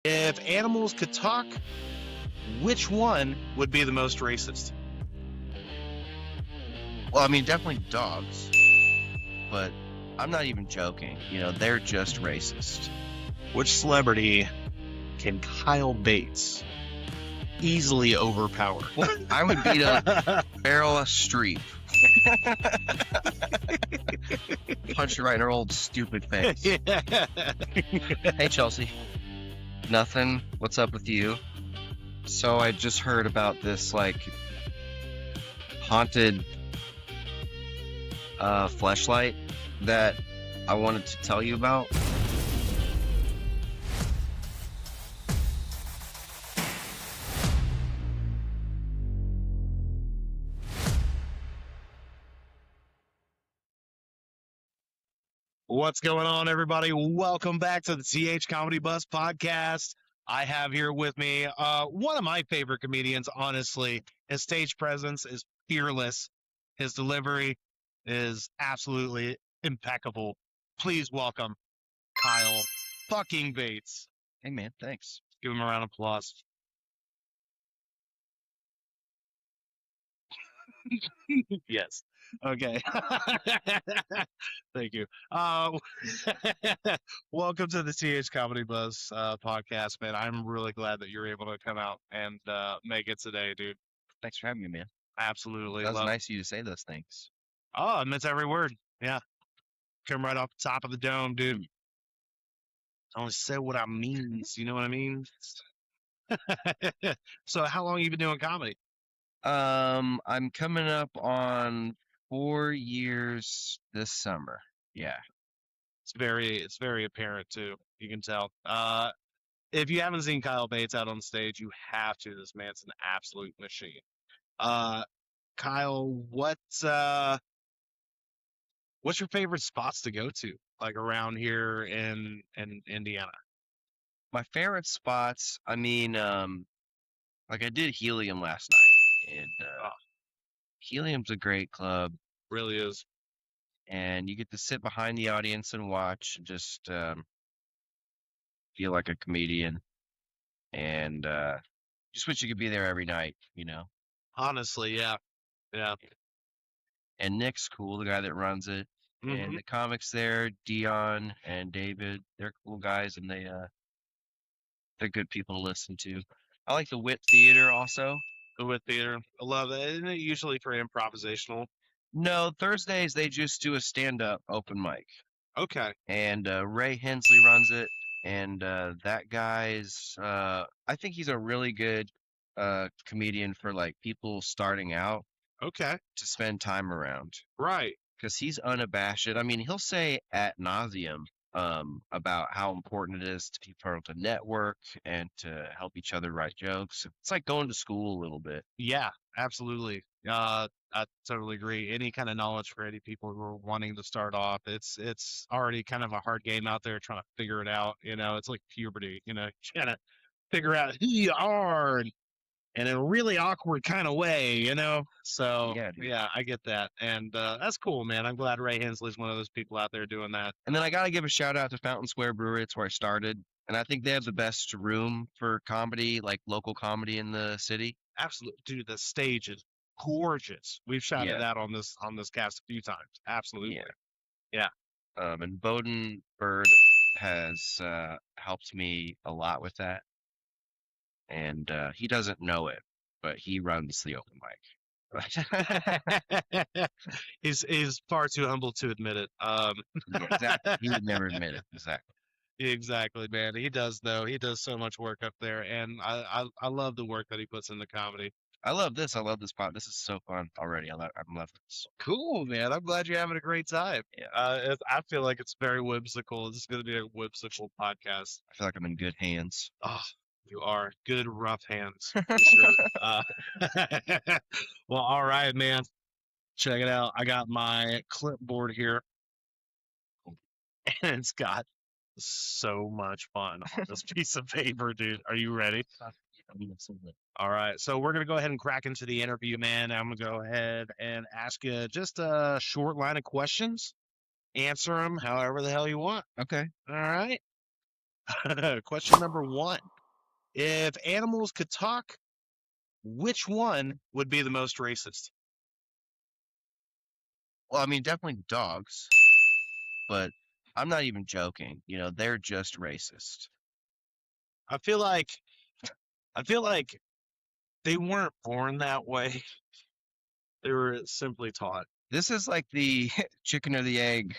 If animals could talk, which one would be the most racist? Well, I mean, definitely dogs, but I'm not even joking. You know, they're just racist. Which celebrity can Kile Bates easily overpower? I would beat up Meryl Streep. Punch her right in her old stupid face. Hey, Chelsea. Nothing. What's up with you? So I just heard about this, like, haunted Fleshlight that I wanted to tell you about. What's going on, everybody? Welcome back to the THComedy Bus Podcast. I have here with me one of my favorite comedians, honestly. His stage presence is fearless. His delivery is absolutely impeccable. Please welcome Kile fucking Bates. Hey, man, thanks. Give him a round of applause. Yes. Okay. Thank you. Welcome to the THComedy Bus podcast, man. I'm really glad that you're able to come out and make it today, dude. Thanks for having me, man. Absolutely. That was nice of you to say those things. Oh, I meant every word. Yeah. Come right off the top of the dome, dude. I only say what I mean. You know what I mean? So how long have you been doing comedy? I'm coming up on 4 years this summer. Yeah. It's very apparent too. You can tell. If you haven't seen Kile Bates out on stage, you have to. This man's an absolute machine. Kyle, what's your favorite spots to go to, like around here in Indiana? My favorite spots, I mean, like I did Helium last night, and Helium's a great club. Really is. And you get to sit behind the audience and watch, and just feel like a comedian, and just wish you could be there every night, you know. Honestly, yeah. And Nick's cool, the guy that runs it, and the comics there, Dion and David, they're cool guys, and they're good people to listen to. I like the Wit Theater also. The Wit Theater, I love it. Isn't it usually for improvisational? No, Thursdays they just do a stand-up open mic. Okay. And Ray Hensley runs it, and that guy's I think he's a really good comedian for like people starting out. Okay. To spend time around. Right. Because he's unabashed. I mean, he'll say ad nauseum about how important it is to people to network and to help each other write jokes. It's like going to school a little bit. Yeah, absolutely. I totally agree. Any kind of knowledge for any people who are wanting to start off, it's already kind of a hard game out there trying to figure it out. You know, it's like puberty. You know, trying to figure out who you are and in a really awkward kind of way, you know? So, yeah, I get that. And that's cool, man. I'm glad Ray Hensley's one of those people out there doing that. And then I got to give a shout out to Fountain Square Brewery. It's where I started. And I think they have the best room for comedy, like local comedy in the city. Absolutely. Dude, the stage is gorgeous. We've shouted that on this cast a few times. Absolutely. Yeah. And Bowden Bird has helped me a lot with that. And he doesn't know it, but he runs the open mic. He's far too humble to admit it. Exactly. He would never admit it. Exactly, man. He does, though. He does so much work up there, and I love the work that he puts into comedy. I love this pod. This is so fun already. I'm loving this. Cool, man. I'm glad you're having a great time. Yeah. I feel like it's very whimsical. This is going to be a whimsical podcast. I feel like I'm in good hands. Oh, you are. Good, rough hands, for sure. Well, all right, man. Check it out. I got my clipboard here, and it's got so much fun on this piece of paper, dude. Are you ready? All right. So we're going to go ahead and crack into the interview, man. I'm going to go ahead and ask you just a short line of questions. Answer them however the hell you want. Okay. All right. Question number 1. If animals could talk, which one would be the most racist? Well, I mean, definitely dogs, but I'm not even joking. You know, they're just racist. I feel like they weren't born that way. They were simply taught. This is like the chicken or the egg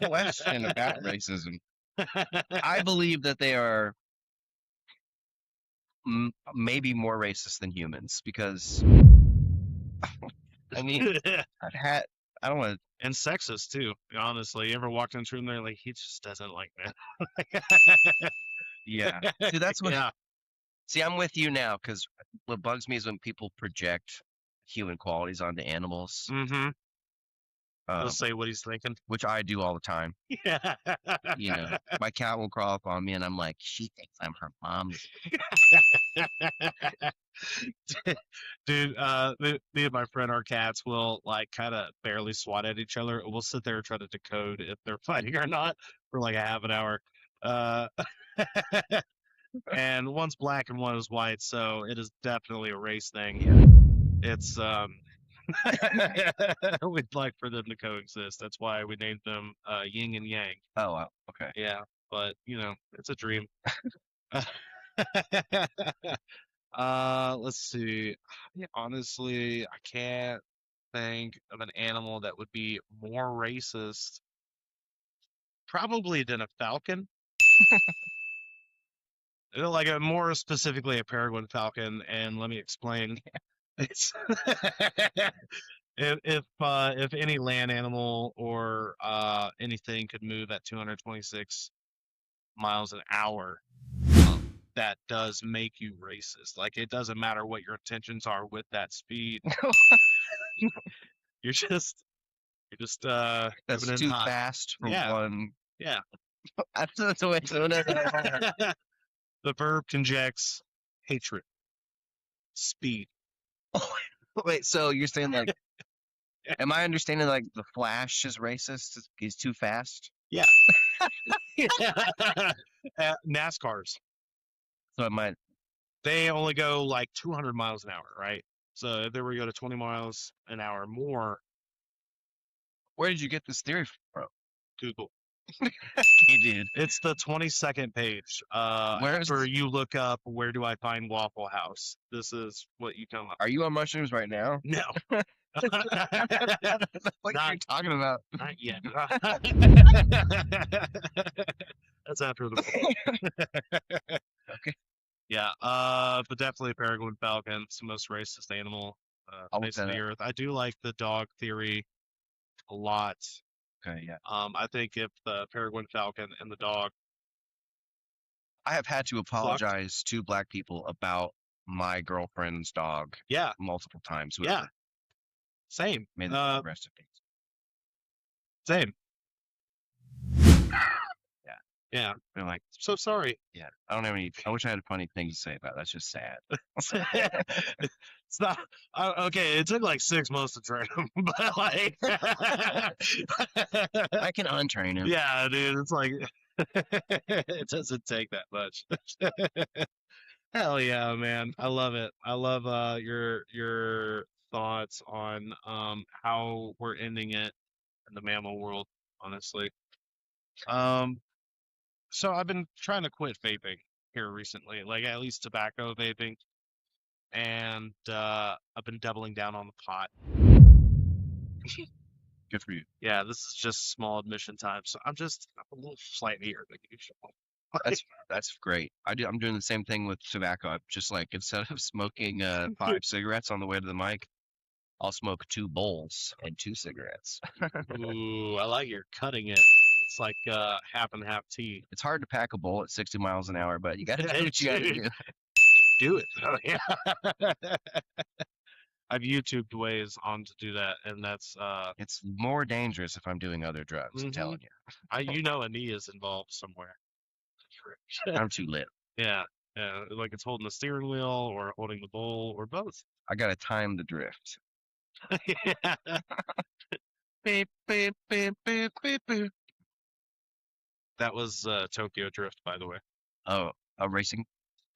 question about racism. I believe that they are maybe more racist than humans because, I mean, I don't want to. And sexist too. Honestly, you ever walked into a room there like he just doesn't like men. Yeah. See, that's what. Yeah. See, I'm with you now because what bugs me is when people project human qualities onto animals, Mm-hmm. He'll um, say what he's thinking. which I do all the time. Yeah. You know, my cat will crawl up on me, and I'm like, she thinks I'm her mom. Dude, me and my friend, our cats will like kind of barely swat at each other. We'll sit there and try to decode if they're fighting or not for like a half an hour. Uh, and one's black and one is white, so it is definitely a race thing. Yeah. It's we'd like for them to coexist. That's why we named them Yin and Yang. Oh, wow. Okay. Yeah, but you know, it's a dream. Let's see. Yeah, honestly, I can't think of an animal that would be more racist, probably than a falcon. Like a more specifically a peregrine falcon, and let me explain. It's if any land animal or anything could move at 226 miles an hour, that does make you racist. Like it doesn't matter what your intentions are with that speed. You're just That's coming in too hot. fast for Yeah, one. yeah. That's the way The verb conjects hatred, speed. Wait, so you're saying like, am I understanding like the Flash is racist? He's too fast? Yeah. NASCARs. So it might. They only go like 200 miles an hour, right? So if they were to go to 20 miles an hour more, Where did you get this theory from? Google. Hey, dude. It's the 22nd page. Where's After you look up where do I find Waffle House, this is what you come up. Are you on mushrooms right now? No. What are you talking about? Not yet. That's after the Okay. Yeah, but definitely peregrine falcon. It's the most racist animal face of the earth. I do like the dog theory a lot. Okay, yeah. I think if the peregrine falcon and the dog I have had to apologize to black people about my girlfriend's dog. Yeah. Multiple times. Yeah. Same. May the rest of peace. Same. Yeah. Yeah. They're like, so sorry. Yeah. I don't have any. I wish I had funny things to say about it. That's just sad. It's not okay. It took like 6 months to train him, but like I can untrain him. Yeah, dude. It's like it doesn't take that much. Hell yeah, man. I love it. I love your thoughts on how we're ending it in the mammal world, honestly. So I've been trying to quit vaping here recently, like at least tobacco vaping, and I've been doubling down on the pot. Good for you. Yeah, this is just small admission time, so I'm a little slightly here than usual. That's great. I'm doing the same thing with tobacco. I'm just like instead of smoking 5 cigarettes on the way to the mic, I'll smoke 2 bowls and 2 cigarettes. Ooh, I like your cutting it. It's like half and half tea. It's hard to pack a bowl at 60 miles an hour, but you got to do what you got to do. Do it. Oh, yeah. I've YouTubed ways on to do that, and that's it's more dangerous if I'm doing other drugs. I'm telling you. You know, a knee is involved somewhere. I'm too lit. Yeah, yeah, like it's holding the steering wheel or holding the bowl or both. I gotta time the drift. Yeah. Beep, beep, beep, beep, beep, beep. That was Tokyo Drift, by the way. Oh, racing?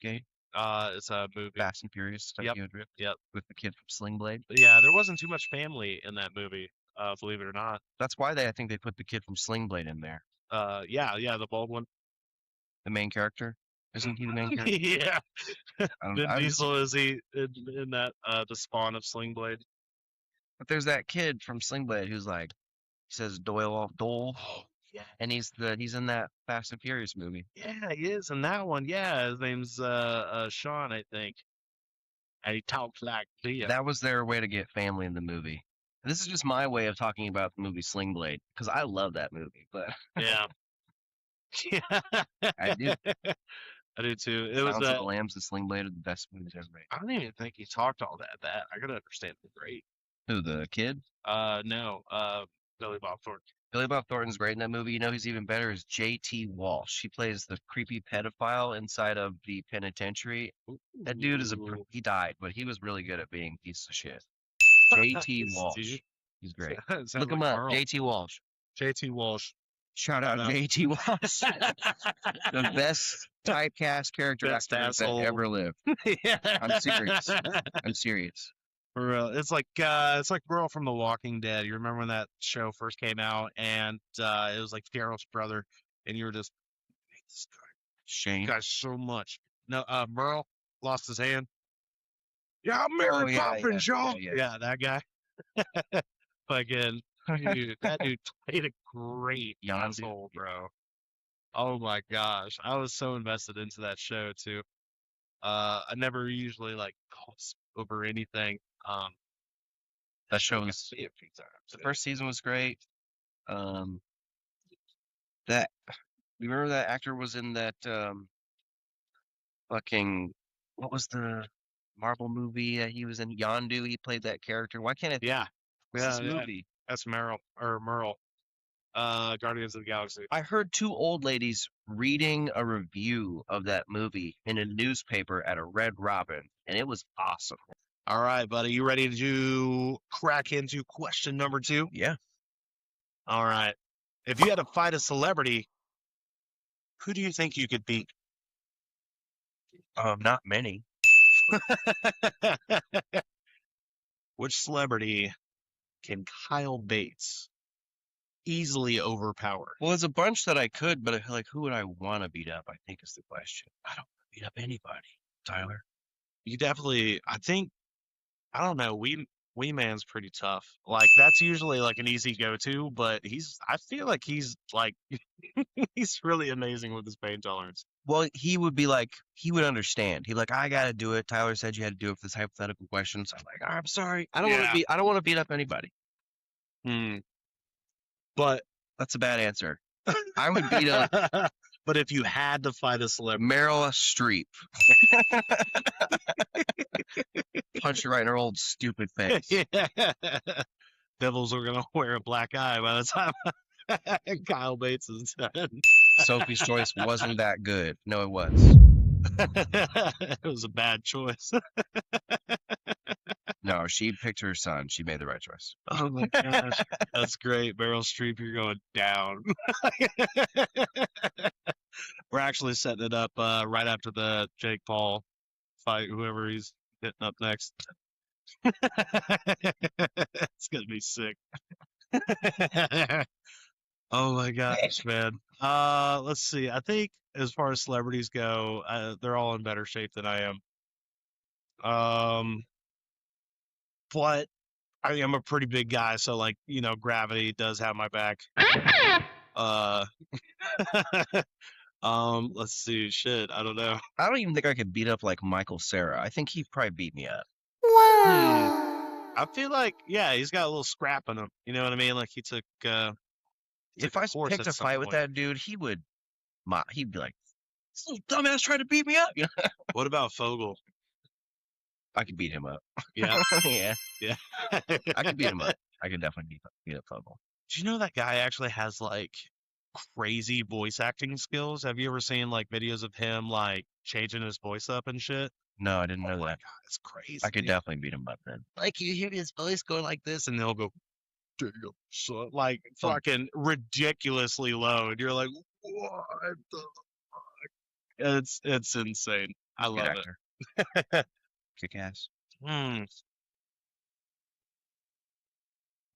game? It's a movie. Fast and Furious, Tokyo Drift. Yep. With the kid from Sling Blade. Yeah, there wasn't too much family in that movie. Believe it or not. That's why I think they put the kid from Sling Blade in there. Yeah, the bald one. The main character. Isn't he the main character? Yeah. Vin Diesel is he in that the spawn of Sling Blade. But there's that kid from Sling Blade who's like, he says Dole. Oh, yeah. And he's in that Fast and Furious movie. Yeah, he is in that one. Yeah, his name's Sean, I think. And he talks like this. That was their way to get family in the movie. And this is just my way of talking about the movie Sling Blade, because I love that movie. But yeah. I do. I do too. It Silence was of the Lambs and Sling Blade are the best movies ever made. I don't even think he talked all that. I could understand it great. Who, the kid? No. Billy Bob Thornton. Billy Bob Thornton's great in that movie. You know who's even better is J.T. Walsh. He plays the creepy pedophile inside of the penitentiary. That dude is he died, but he was really good at being a piece of shit. J.T. Walsh. He's great. Look him up. J.T. Walsh. J.T. Walsh. Shout out J.T. Walsh. The best typecast character actor that ever lived. Yeah. I'm serious. For real. It's like Girl from The Walking Dead. You remember when that show first came out, and it was like Daryl's brother, and you were just this Shane. guy so much. No, Merle lost his hand. Yeah, I'm Mary Poppins, y'all. Yeah, that guy. Fucking dude, that dude played a great asshole, bro. Oh my gosh, I was so invested into that show too. I never usually like gloss over anything. That show was the first season was great. That you remember that actor was in that fucking what was the Marvel movie that he was in? Yondu. He played that character. Why can't it? Yeah, this movie. That's Merle. Guardians of the Galaxy. I heard two old ladies reading a review of that movie in a newspaper at a Red Robin, and it was awesome. All right, buddy. You ready to crack into question number 2? Yeah. All right. If you had to fight a celebrity, who do you think you could beat? Not many. Which celebrity can Kile Bates easily overpower? Well, there's a bunch that I could, but like, who would I want to beat up? I think is the question. I don't want to beat up anybody, Tyler. You definitely. I don't know. Wee Man's pretty tough. Like that's usually like an easy go-to, but I feel like he's like he's really amazing with his pain tolerance. Well, he would understand. He'd like, I gotta do it. Tyler said you had to do it for this hypothetical question. So I'm like, I'm sorry. I don't want to beat up anybody. But that's a bad answer. I would beat up. But if you had to fight a celebrity, Meryl Streep. Punch her right in her old stupid face. Yeah. Devils are gonna wear a black eye by the time Kile Bates is done. Sophie's Choice wasn't that good. No, it was. It was a bad choice. No, she picked her son. She made the right choice. Oh my gosh. That's great. Meryl Streep, you're going down. We're actually setting it up right after the Jake Paul fight, whoever he's hitting up next. It's gonna be sick. Oh my gosh, man. Let's see. I think as far as celebrities go, they're all in better shape than I am. But I am a pretty big guy, so like, gravity does have my back. Let's see. Shit, I don't know. I don't even think I could beat up like Michael Cera. I think he'd probably beat me up. Wow. I feel like, yeah, he's got a little scrap in him. You know what I mean? Like he took. If I picked a fight with that dude, he'd be like, "This little dumbass tried to beat me up." What about Fogel? I could beat him up. Yeah. Yeah. I could beat him up. I could definitely beat up Fogel. Do you know that guy actually has like crazy voice acting skills? Have you ever seen like videos of him like changing his voice up and shit? No, I didn't know that. My God, it's crazy. I could definitely beat him up then. Like you hear his voice go like this, and they'll go, "Damn, son," like fucking ridiculously low, and you're like, "What the fuck?" It's insane. I He's a good love actor. it. Kick ass.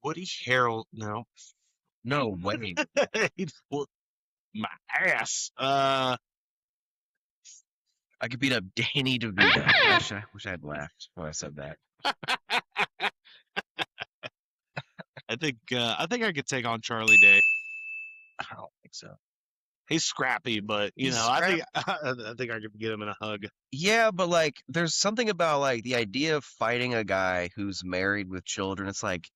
Woody Harrel, no. No way. He'd whoop my ass. I could beat up Danny DeVito. I wish I had laughed when I said that. I think I could take on Charlie Day. I don't think so. He's scrappy, but He's I think I think I could get him in a hug. Yeah, but like, there's something about like the idea of fighting a guy who's married with children. It's like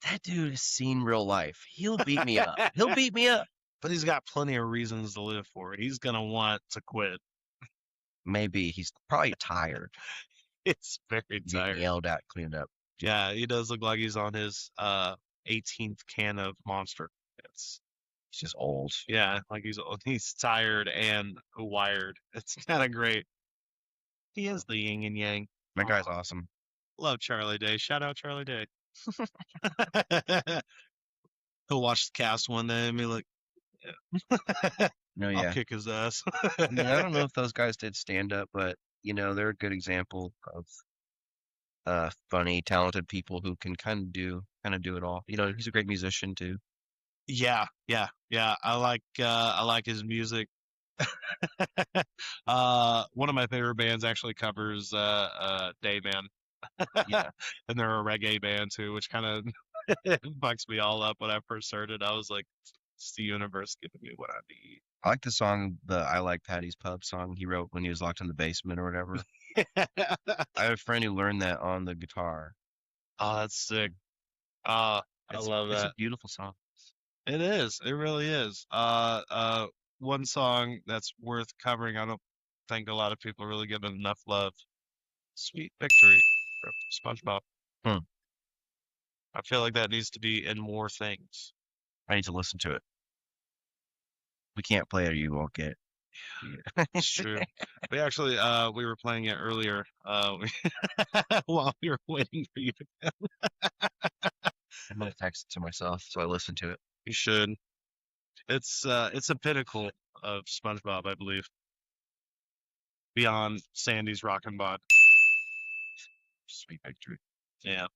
that dude has seen real life. He'll beat me up. He'll beat me up. But he's got plenty of reasons to live for it. He's gonna want to quit. Maybe he's probably tired. It's very Getting tired. yelled at, cleaned up. Yeah, he does look like he's on his 18th can of Monster. It's He's just old. yeah, like he's tired and wired. It's kind of great. He is the yin and yang. That guy's awesome. Love Charlie Day. Shout out Charlie Day. He'll watch the cast one day and be like, No, I'll yeah. kick his ass. I mean, I don't know if those guys did stand up, but you know, they're a good example of funny, talented people who can kind of do it all. You know, he's a great musician too. Yeah. I like his music. One of my favorite bands actually covers Dayman. Yeah. And they're a reggae band too, which kind of bugs me all up when I first heard it. I was like, it's the universe giving me what I need. I like the song, the I Like Patty's Pub song he wrote when he was locked in the basement or whatever. I have a friend who learned that on the guitar. Oh, that's sick. I love It's that. a beautiful song. It is. It really is. One song that's worth covering. I don't think a lot of people really give it enough love. Sweet Victory from SpongeBob. Hmm. I feel like that needs to be in more things. I need to listen to it. We can't play it or you won't get it. It's true. We actually, we were playing it earlier, while we were waiting for you to. I'm gonna text it to myself so I listen to it. You should. It's a pinnacle of SpongeBob, I believe. Beyond Sandy's Rockin' Bod. Sweet Victory. Yeah.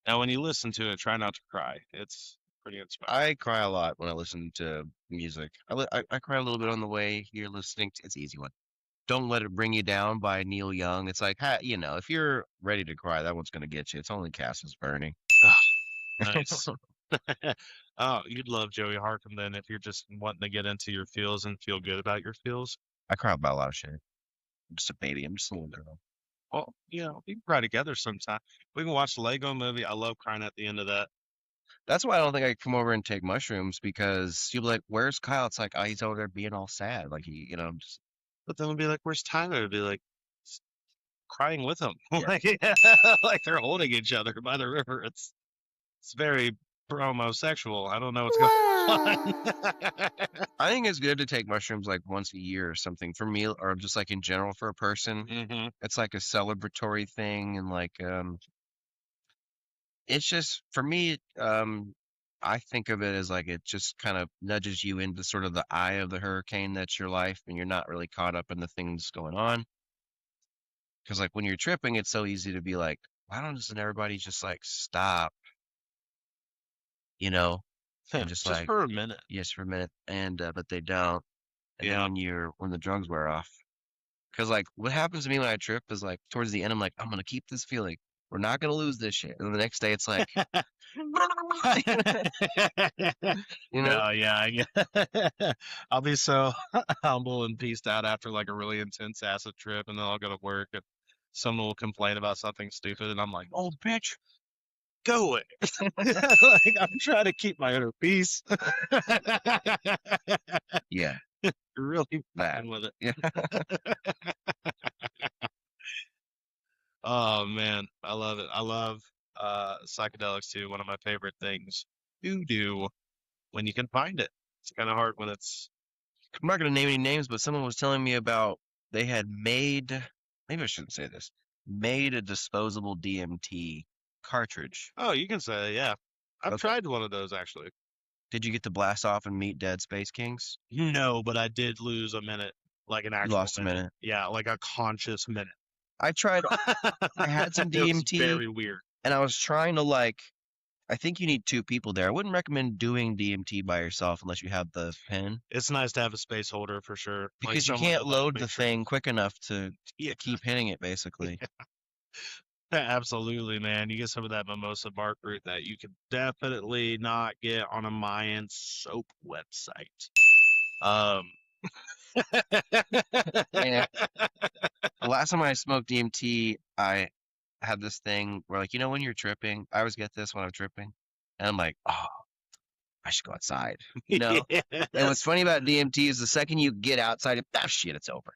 Now, when you listen to it, try not to cry. It's pretty inspiring. I cry a lot when I listen to music. I cry a little bit on the way here listening to, it's an easy one. Don't Let It Bring You Down by Neil Young. It's like, you know, if you're ready to cry, that one's going to get you. It's only Castles Burning. Nice. Oh, you'd love Joey Harkin then if you're just wanting to get into your feels and feel good about your feels. I cry about a lot of shit. I'm just a baby. I'm just a little girl. Well, you know, we can cry together sometime. We can watch the Lego movie. I love crying at the end of that. That's why I don't think I can come over and take mushrooms because you'll be like, "Where's Kyle?" It's like, "Oh, he's over there being all sad." Like you know, just But then we'll be like, where's Tyler? It'll be like crying with him. Yeah. Like they're holding each other by the river. It's very homosexual. I don't know what's going on. I think it's good to take mushrooms like once a year or something for me, or just like in general for a person. Mm-hmm. It's like a celebratory thing, and like it's just for me. I think of it as like it just kind of nudges you into sort of the eye of the hurricane that's your life, and you're not really caught up in the things going on. Because like when you're tripping, it's so easy to be like, why doesn't everybody just like stop? You know, and just like for a minute. yes, for a minute, and but they don't. And Yeah. then when the drugs wear off, because like what happens to me when I trip is like towards the end, I'm like, I'm gonna keep this feeling. We're not gonna lose this shit. And the next day, it's like, you know, Yeah. I'll be so humble and peaced out after like a really intense acid trip, and then I'll go to work and someone will complain about something stupid, and I'm like, "Oh, bitch, go away!" Like I'm trying to keep my inner peace. yeah, You're really that, fine with it. yeah. Oh man, I love it. I love psychedelics too. One of my favorite things to do when you can find it. It's kind of hard when it's. I'm not gonna name any names, but someone was telling me about they had made. Maybe I shouldn't say this. Made a disposable DMT cartridge. Oh, you can say, yeah. I've Okay. tried one of those actually. Did you get to blast off and meet Dead Space Kings? No, but I did lose a minute, like an You actual lost a minute. minute. Yeah, like a conscious minute. I tried. I had some It was DMT, very weird. and I was trying to I think you need 2 people there. I wouldn't recommend doing DMT by yourself unless you have the pen, It's nice to have a space holder for sure. Like because you someone to can't load the make sure. thing quick enough to Yeah, keep hitting it, basically. absolutely, man. You get some of that mimosa bark root that you could definitely not get on a Mayan soap website. Um, Man, the last time I smoked DMT, I had this thing where, like, when you're tripping, I always get this when I'm tripping, and I'm like, oh, I should go outside, And what's funny about DMT is the second you get outside, shit, it's over.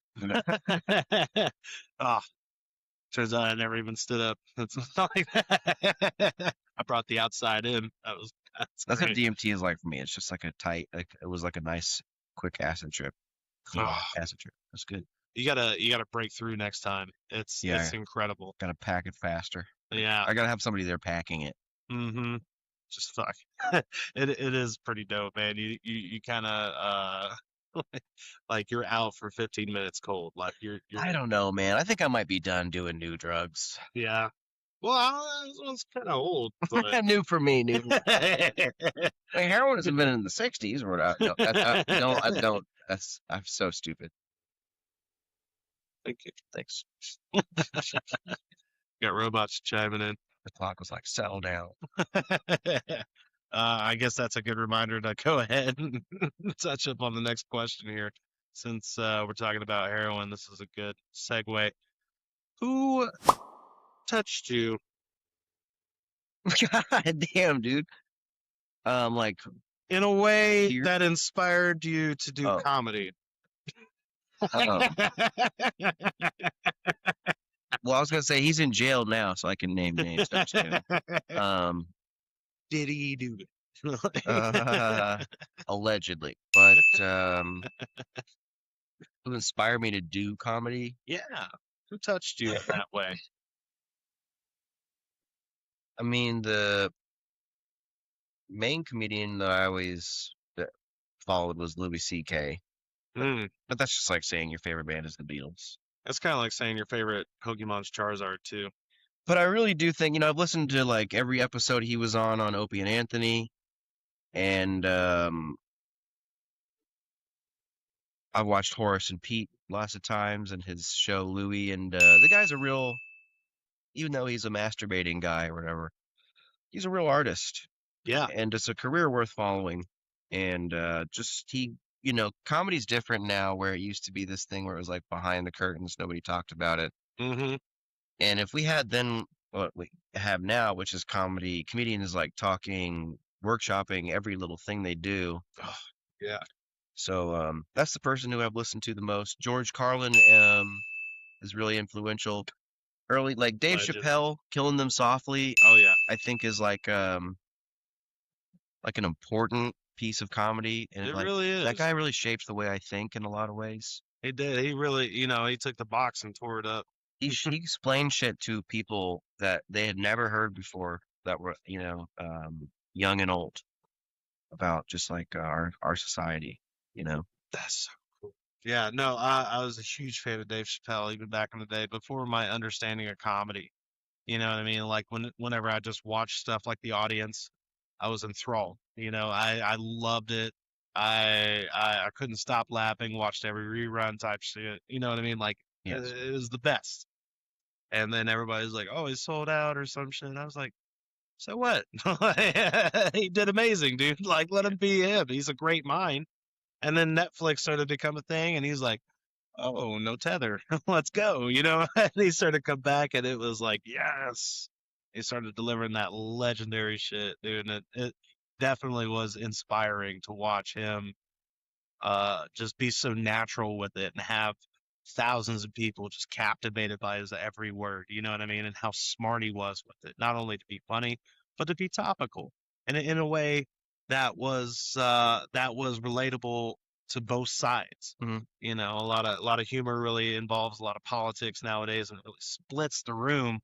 Oh, turns out I never even stood up. It's not like that. I brought the outside in. That's That's what great. DMT is like for me. It's just like it was like a nice, quick acid trip. Oh, Acid trip. That's good. you gotta break through next time. It's incredible. Gotta pack it faster. Yeah. I gotta have somebody there packing it. Mm-hmm. Just fuck. It is pretty dope, man. You kind of like you're out for 15 minutes cold. Like you're I don't know, man. I think I might be done doing new drugs. yeah. Well, this one's kind of old, but New for me, new. Heroin has been in the '60s or whatever. No, I don't. I'm so stupid. thank you. Thanks. Got robots chiming in. The clock was like, settle down. I guess that's a good reminder to go ahead and touch up on the next question here. Since we're talking about heroin, this is a good segue. Who touched you? God damn, dude. Like, In a way here? that inspired you to do Oh. comedy. Well, I was gonna say he's in jail now, so I can name names. I'm just kidding. Did he do it? Allegedly, but who inspired me to do comedy? Yeah. Who touched you in that way? I mean, the main comedian that I always followed was Louis C.K. Mm. But that's just like saying your favorite band is the Beatles. That's kind of like saying your favorite Pokemon's Charizard too. But I really do think, I've listened to like every episode he was on Opie and Anthony, and I've watched Horace and Pete lots of times, and his show Louie, and the guy's a real, even though he's a masturbating guy or whatever, he's a real artist. Yeah. And it's a career worth following. And comedy's different now, where it used to be this thing where it was like behind the curtains, nobody talked about it. Mm-hmm. And if we had then what we have now, which is comedians like talking, workshopping every little thing they do. Oh, yeah. So that's the person who I've listened to the most. George Carlin is really influential. Early, like Dave Legend. Chappelle, Killing Them Softly. Oh yeah. I think is like an important piece of comedy, and It really is. That guy really shapes the way I think in a lot of ways. He did. He really, he took the box and tore it up. He explained shit to people that they had never heard before, that were young and old, about just like our society. That's so cool. Yeah, no, I was a huge fan of Dave Chappelle even back in the day before my understanding of comedy. You know what I mean? Like whenever I just watched stuff like The Audience, I was enthralled. I loved it. I couldn't stop laughing. Watched every rerun type shit. You know what I mean? Like Yes. it was the best. And then everybody's like, "Oh, he's sold out" or some shit. I was like, "So what? He did amazing, dude. Like let him be him. He's a great mind." And then Netflix started to become a thing, and he's like, "Oh, no tether, let's go," And he started to come back, and it was like, yes. He started delivering that legendary shit, dude. And it definitely was inspiring to watch him just be so natural with it and have thousands of people just captivated by his every word. You know what I mean? And how smart he was with it, not only to be funny, but to be topical, and in a way that was relatable to both sides. Mm-hmm. A lot of humor really involves a lot of politics nowadays, and it really splits the room.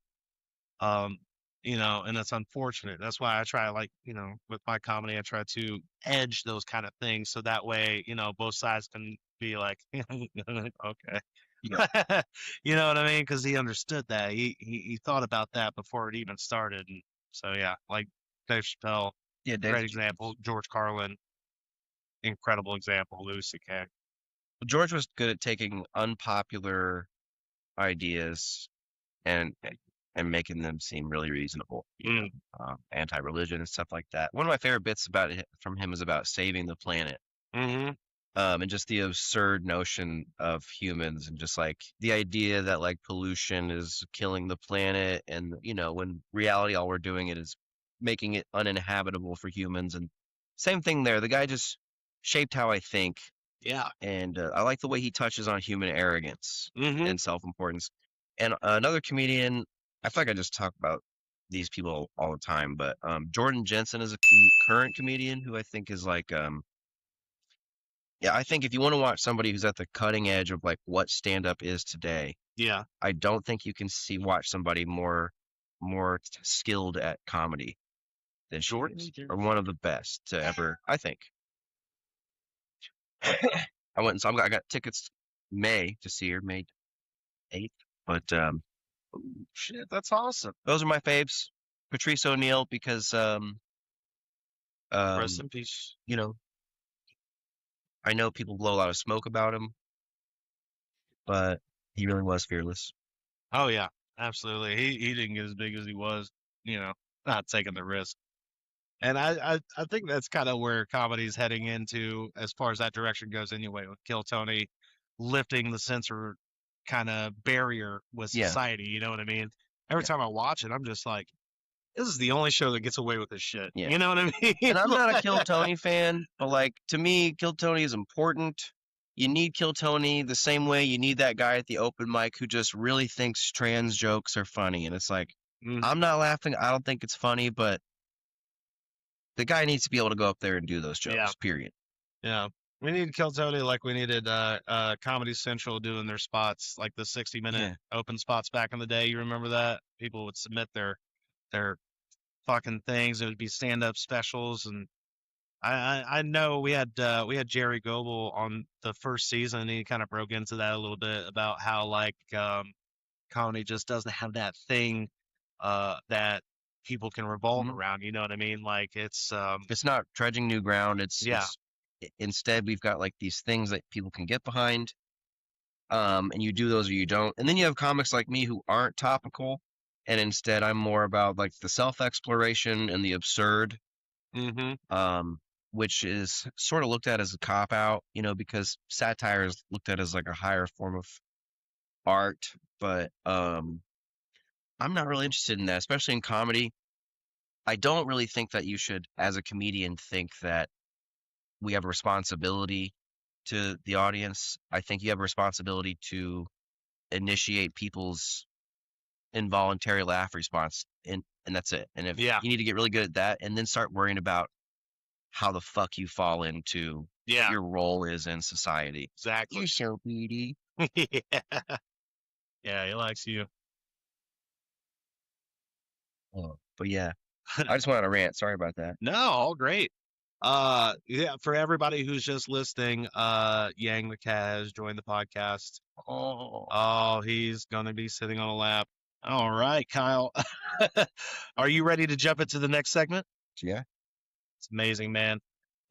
and it's unfortunate. That's why I try, like, with my comedy, I try to edge those kind of things so that way, both sides can be like, okay. Yeah. You know what I mean? Because he understood that. He thought about that before it even started. And so, yeah, like Dave Chappelle, Yeah, Dave's great a example. genius. George Carlin, incredible example. Louis C.K. George was good at taking unpopular ideas and making them seem really reasonable, Mm. anti-religion and stuff like that. One of my favorite bits about it from him is about saving the planet, Mm-hmm. and just the absurd notion of humans and just like the idea that like pollution is killing the planet, and when reality all we're doing it is making it uninhabitable for humans. And same thing there. The guy just shaped how I think, Yeah. and I like the way he touches on human arrogance Mm-hmm. and self-importance. And another comedian, I feel like I just talk about these people all the time, but Jordan Jensen is a current comedian who I think is like, yeah, I think if you want to watch somebody who's at the cutting edge of like what stand-up is today, Yeah. I don't think you can watch somebody more skilled at comedy than she Jordan. is, or one of the best to ever, I think. I went and saw. I got tickets May to see her, May 8th. But Shit, that's awesome. those are my faves. Patrice O'Neill, because Rest in peace. I know people blow a lot of smoke about him, but he really was fearless. Oh yeah, absolutely. He didn't get as big as he was, not taking the risk. And I think that's kind of where comedy's heading into as far as that direction goes anyway, with Kill Tony lifting the censor kind of barrier with Yeah, society, you know what I mean? Every yeah, time I watch it, I'm just like, this is the only show that gets away with this shit. yeah. You know what I mean? And I'm not a Kill Tony fan, but like to me, Kill Tony is important. You need Kill Tony the same way you need that guy at the open mic who just really thinks trans jokes are funny. And it's like, Mhm. I'm not laughing. I don't think it's funny, but the guy needs to be able to go up there and do those Yeah. jokes, period. Yeah. We need Kill Tony like we needed Comedy Central doing their spots, like the 60-minute Yeah. open spots back in the day. You remember that? People would submit their fucking things. It would be stand-up specials, and I know we had Jerry Goebel on the first season. And he kind of broke into that a little bit about how like comedy just doesn't have that thing that people can revolve Mhm. around. You know what I mean? Like it's It's not trudging new ground. yeah. Instead we've got like these things that people can get behind. And you do those or you don't. And then you have comics like me who aren't topical, and instead I'm more about like the self-exploration and the absurd, Mm-hmm. which is sort of looked at as a cop out, because satire is looked at as like a higher form of art. But I'm not really interested in that, especially in comedy. I don't really think that you should, as a comedian, think that we have a responsibility to the audience. I think you have a responsibility to initiate people's involuntary laugh response, and that's it. And if Yeah. you need to get really good at that, and then start worrying about how the fuck you fall into Yeah. your role is in society. Exactly. You're so greedy. Yeah. Yeah, he likes you. But yeah, I just went on a rant. Sorry about that. No, all great. Yeah, for everybody who's just listening, Yang the cat has joined the podcast. Oh, he's gonna be sitting on a lap. All right, Kyle. Are you ready to jump into the next segment? Yeah. It's amazing, man.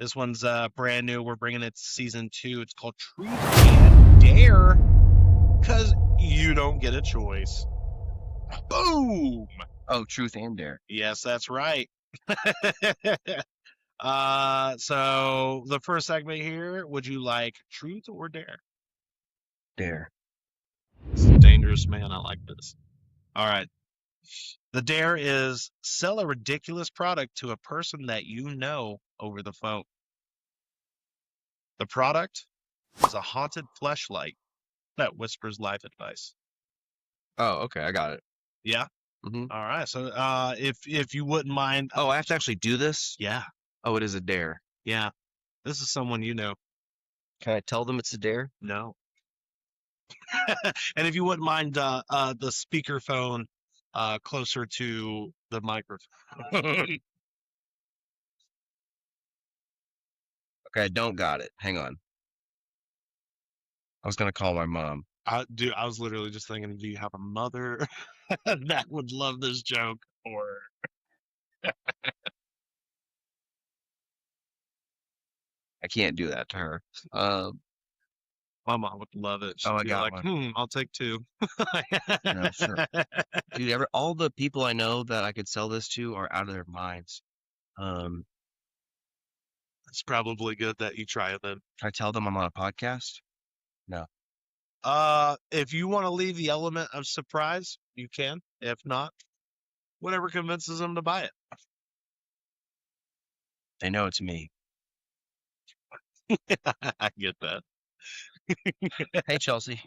This one's brand new. We're bringing it to season 2. It's called Truth and Dare, because you don't get a choice. Boom! Oh, Truth and Dare. Yes, that's right. So the first segment here, would you like truth or dare? Dare. This is dangerous, man. I like this. All right. The dare is sell a ridiculous product to a person that you know over the phone. The product is a haunted fleshlight that whispers life advice. Oh, okay, I got it. Yeah. Mm-hmm. All right. So if you wouldn't mind. Oh, I have to actually do this? Yeah. Oh, it is a dare. Yeah. This is someone you know. Can I tell them it's a dare? No. And if you wouldn't mind the speakerphone closer to the microphone. Okay, I don't got it. Hang on. I was gonna call my mom. I was literally just thinking, do you have a mother that would love this joke? Or I can't do that to her. my mom would love it. She'd I be got like, one. I'll take two. No, sure. Dude, all the people I know that I could sell this to are out of their minds. It's probably good that you try it then. Can I tell them I'm on a podcast? No. If you want to leave the element of surprise, you can. If not, whatever convinces them to buy it. They know it's me. I get that. Hey, Chelsea.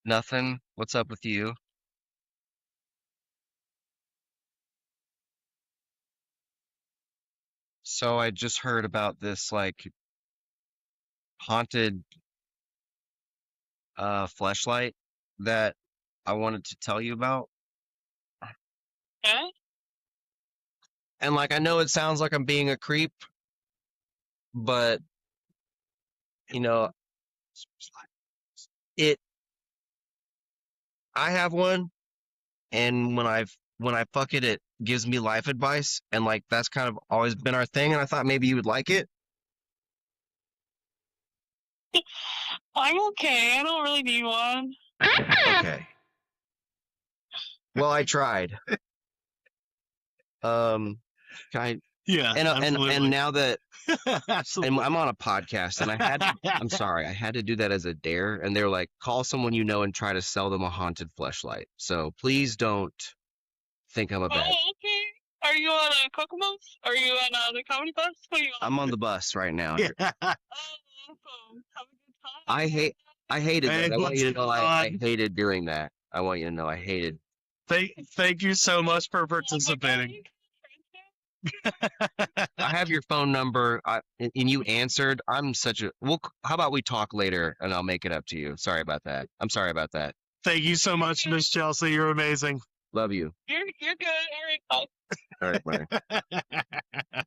Nothing. What's up with you? So I just heard about this like haunted fleshlight that I wanted to tell you about. Okay. And like I know it sounds like I'm being a creep, but you know, I have one, and when I fuck it, it gives me life advice, and like that's kind of always been our thing, and I thought maybe you would like it. I'm okay. I don't really need one. Okay. Well, I tried. Can I? Yeah, and now that absolutely. and I'm on a podcast, and I'm sorry, I had to do that as a dare, and they're like, call someone you know and try to sell them a haunted fleshlight. So please don't think I'm a bad. Oh, okay. Are you on a Kokomos? Are you on the comedy bus? What are you on? I'm on the bus right now. Yeah. Oh, awesome. Have a good time. I hated Hey, that. I want you to know I what's hated doing that. I want you to know I hated. Thank you so much for Oh my God, participating. I have your phone number, and you answered. I'm such a. Well, how about we talk later, and I'll make it up to you. Sorry about that. I'm sorry about that. Thank you so much, Miss Chelsea. You're amazing. Love you. You're good. All right. Bye. All right, bye.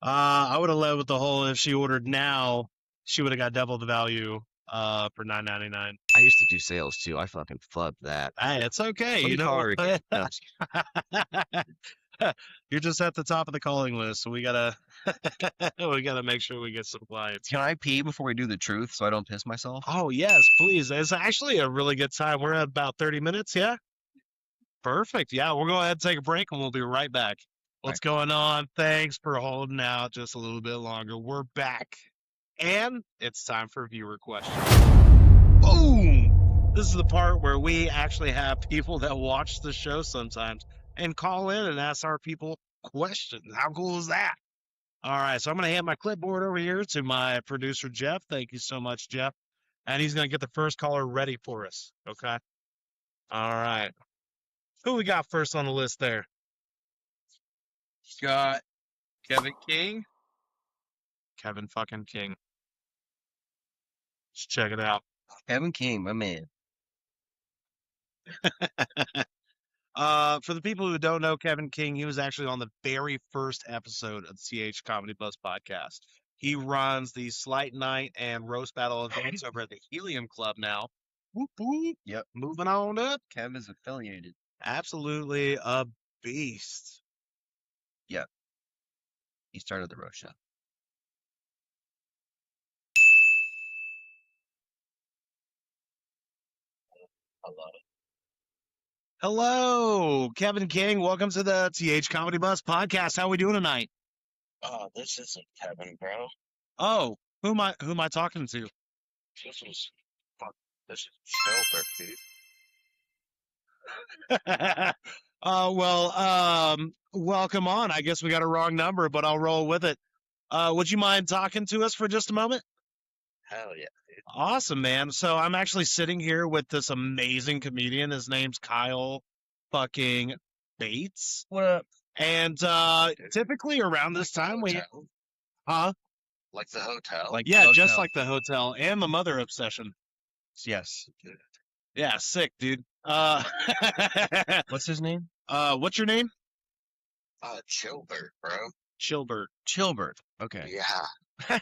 I would have led with the whole if she ordered now, she would have got double the value for $9.99. I used to do sales too. I fucking flubbed that. Hey, it's okay. Let me You know call her again. what? No. You're just at the top of the calling list, so we gotta make sure we get some clients. Can I pee before we do the truth so I don't piss myself? Oh yes, please. It's actually a really good time. We're at about 30 minutes, yeah? Perfect. Yeah, we'll go ahead and take a break and we'll be right back. What's going on? Thanks for holding out just a little bit longer. We're back. And it's time for viewer questions. Boom! This is the part where we actually have people that watch the show sometimes and call in and ask our people questions. How cool is that? All right, so I'm going to hand my clipboard over here to my producer, Jeff. Thank you so much, Jeff. And he's going to get the first caller ready for us, okay? All right. Who we got first on the list there? Got Kevin King. Kevin fucking King. Let's check it out. Kevin King, my man. For the people who don't know Kevin King, he was actually on the very first episode of the THComedy Bus Podcast. He runs the Slight Night and Roast Battle events over at the Helium Club now. Whoop, whoop. Yep. Moving on up. Kev is affiliated. Absolutely a beast. Yep. He started the roast show. I love it. Hello, Kevin King. Welcome to the THComedy Bus Podcast. How are we doing tonight? Oh, this isn't Kevin, bro. Oh, who am I talking to? This is Chillbert, dude. Welcome on. I guess we got a wrong number, but I'll roll with it. Would you mind talking to us for just a moment? Hell yeah, dude. Awesome, man. So I'm actually sitting here with this amazing comedian. His name's Kile fucking Bates. What up? And typically around this time we Like the hotel. Like yeah, the just hotel. like the hotel and the mother obsession. Yes. Yeah, sick, dude. What's his name? What's your name? Chillbert, bro. Chillbert. Chillbert. Okay. Yeah.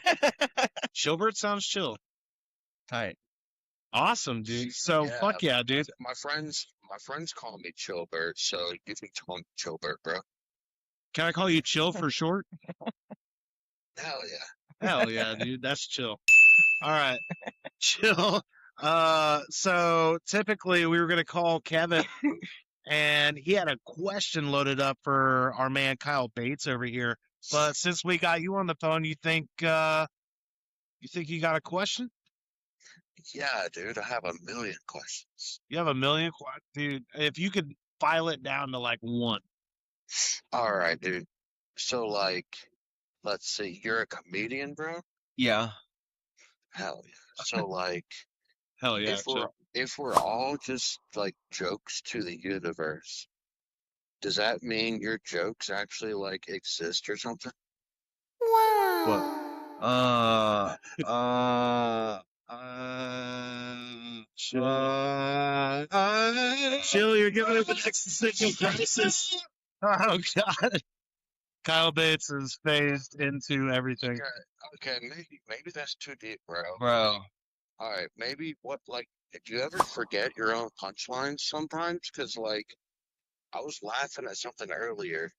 Chillbert sounds chill. Tight. Awesome, dude. So Yeah, fuck yeah, dude. My friends call me Chillbert, so you can call me Chillbert, bro. Can I call you Chill for short? Hell yeah. Hell yeah, dude. That's chill. All right. Chill. So typically we were gonna call Kevin and he had a question loaded up for our man Kile Bates over here. But since we got you on the phone, you think you got a question? Yeah, dude, I have a million questions. You have a million, dude. If you could file it down to like one. All right, dude. So, like, let's see, you're a comedian, bro? Yeah. Hell yeah. So, like, Hell yeah, if we're all just like jokes to the universe, does that mean your jokes actually like exist or something? What? Chill, you're giving us an existential crisis. Oh God. Kyle Bates is phased into everything. Okay, maybe that's too deep, bro. Bro. All right, maybe do you ever forget your own punchlines sometimes? Because, like, I was laughing at something earlier.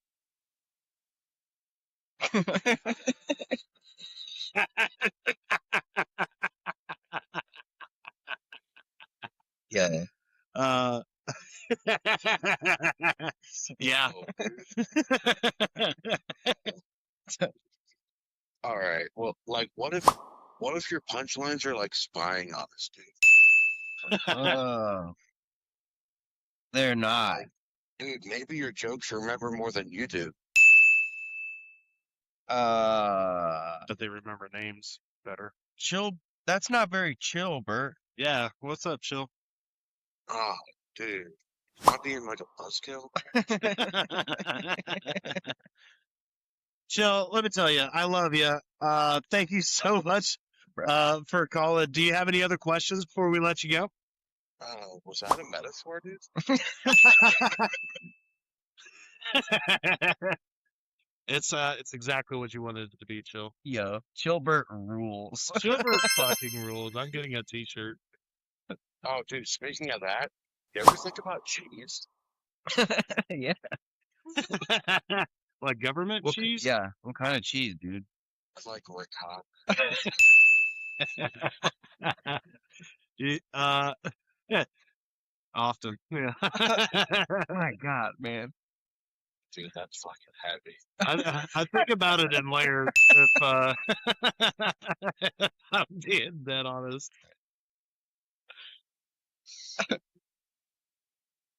Yeah. Yeah. All right, well, like, what if your punchlines are like spying on us, dude? They're not. Like, dude, maybe your jokes remember more than you do. But they remember names better. Chill. That's not very chill, Bert. Yeah. What's up, Chill? Oh, dude. Am I being like a buzzkill? Chill, let me tell you, I love you. Thank you so much for calling. Do you have any other questions before we let you go? Was that a metaphor, dude? It's exactly what you wanted it to be, Chill. Yo, Chillbert rules. Chillbert fucking rules. I'm getting a t-shirt. Oh, dude, speaking of that, you ever think about cheese? Yeah. Like government cheese? Yeah. What kind of cheese, dude? Like ricotta. Yeah, often. Yeah. My God, man. Dude, that's fucking heavy. I think about it in layers if I'm being dead honest.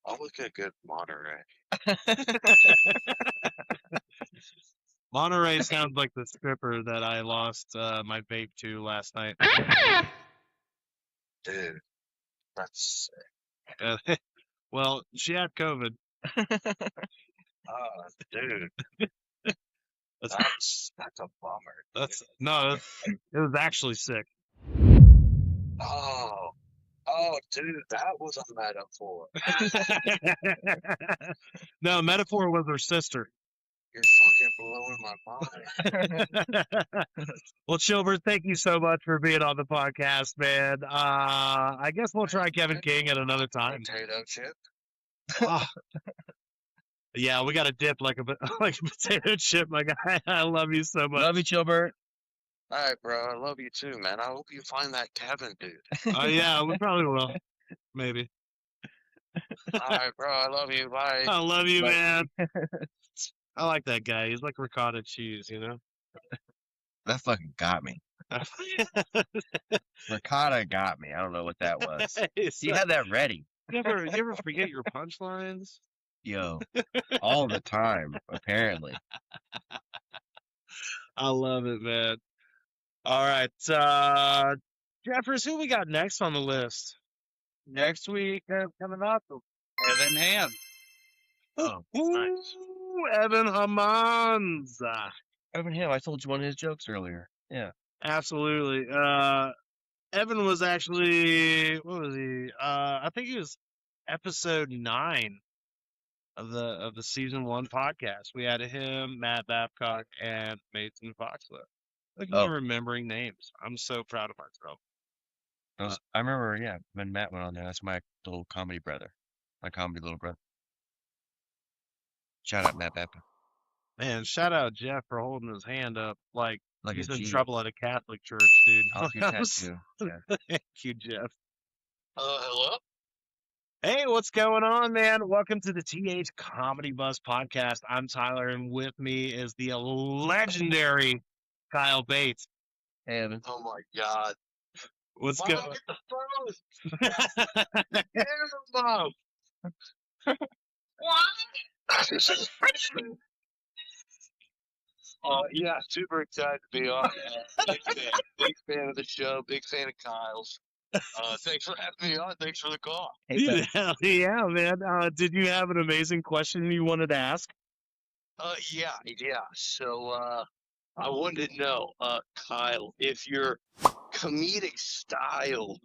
I'll look at good Monterey. Monterey sounds like the stripper that I lost my vape to last night. Dude, that's sick. Well, she had COVID. Dude, That's that's a bummer. it was actually sick. Oh, dude, that was a metaphor. No, metaphor was her sister. You're fucking blowing my mind. Well, Chilbert, thank you so much for being on the podcast, man. I guess we'll try Kevin King at another time. Potato chip. Ah. Yeah, we got to dip like a potato chip, my guy. I love you so much. Love you, Chillbert. All right, bro. I love you too, man. I hope you find that Kevin dude. Oh yeah, we probably will. Maybe. All right, bro. I love you. Bye. I love you, Bye. man. I like that guy. He's like ricotta cheese, you know? That fucking got me. Ricotta got me. I don't know what that was. You had that ready. You ever forget your punchlines? Yo, all the time, apparently. I love it, man. All right. Jeffers, who we got next on the list? Next week, Coming up. Evan Ham. Oh, nice. Evan Hammonds. Evan Ham, I told you one of his jokes earlier. Yeah. Absolutely. Evan was actually, what was he? I think he was episode 9 of the season 1 podcast. We had him, Matt Babcock, and Mason Foxler. Look at me Oh. remembering names. I'm so proud of myself. I remember, yeah, when Matt went on there. That's my little comedy brother, my comedy little brother. Shout out Matt Babcock. Man, shout out Jeff for holding his hand up like Like he's a in G. trouble at a Catholic church, dude. Off your tattoo. Yeah. Thank you, Jeff. Hello? Hey, what's going on, man? Welcome to the THComedy Bus Podcast. I'm Tyler, and with me is the legendary Kile Bates. Hey, Evan. Oh my God. What's Mom, going get the phone! Get the phone! Yeah, super excited to be on. Big fan of the show. Big fan of Kyle's. Thanks for having me on. Thanks for the call. Hey, Beth. Hell yeah, man. Did you have an amazing question you wanted to ask? Yeah. So, I wanted to know, Kyle, if your comedic style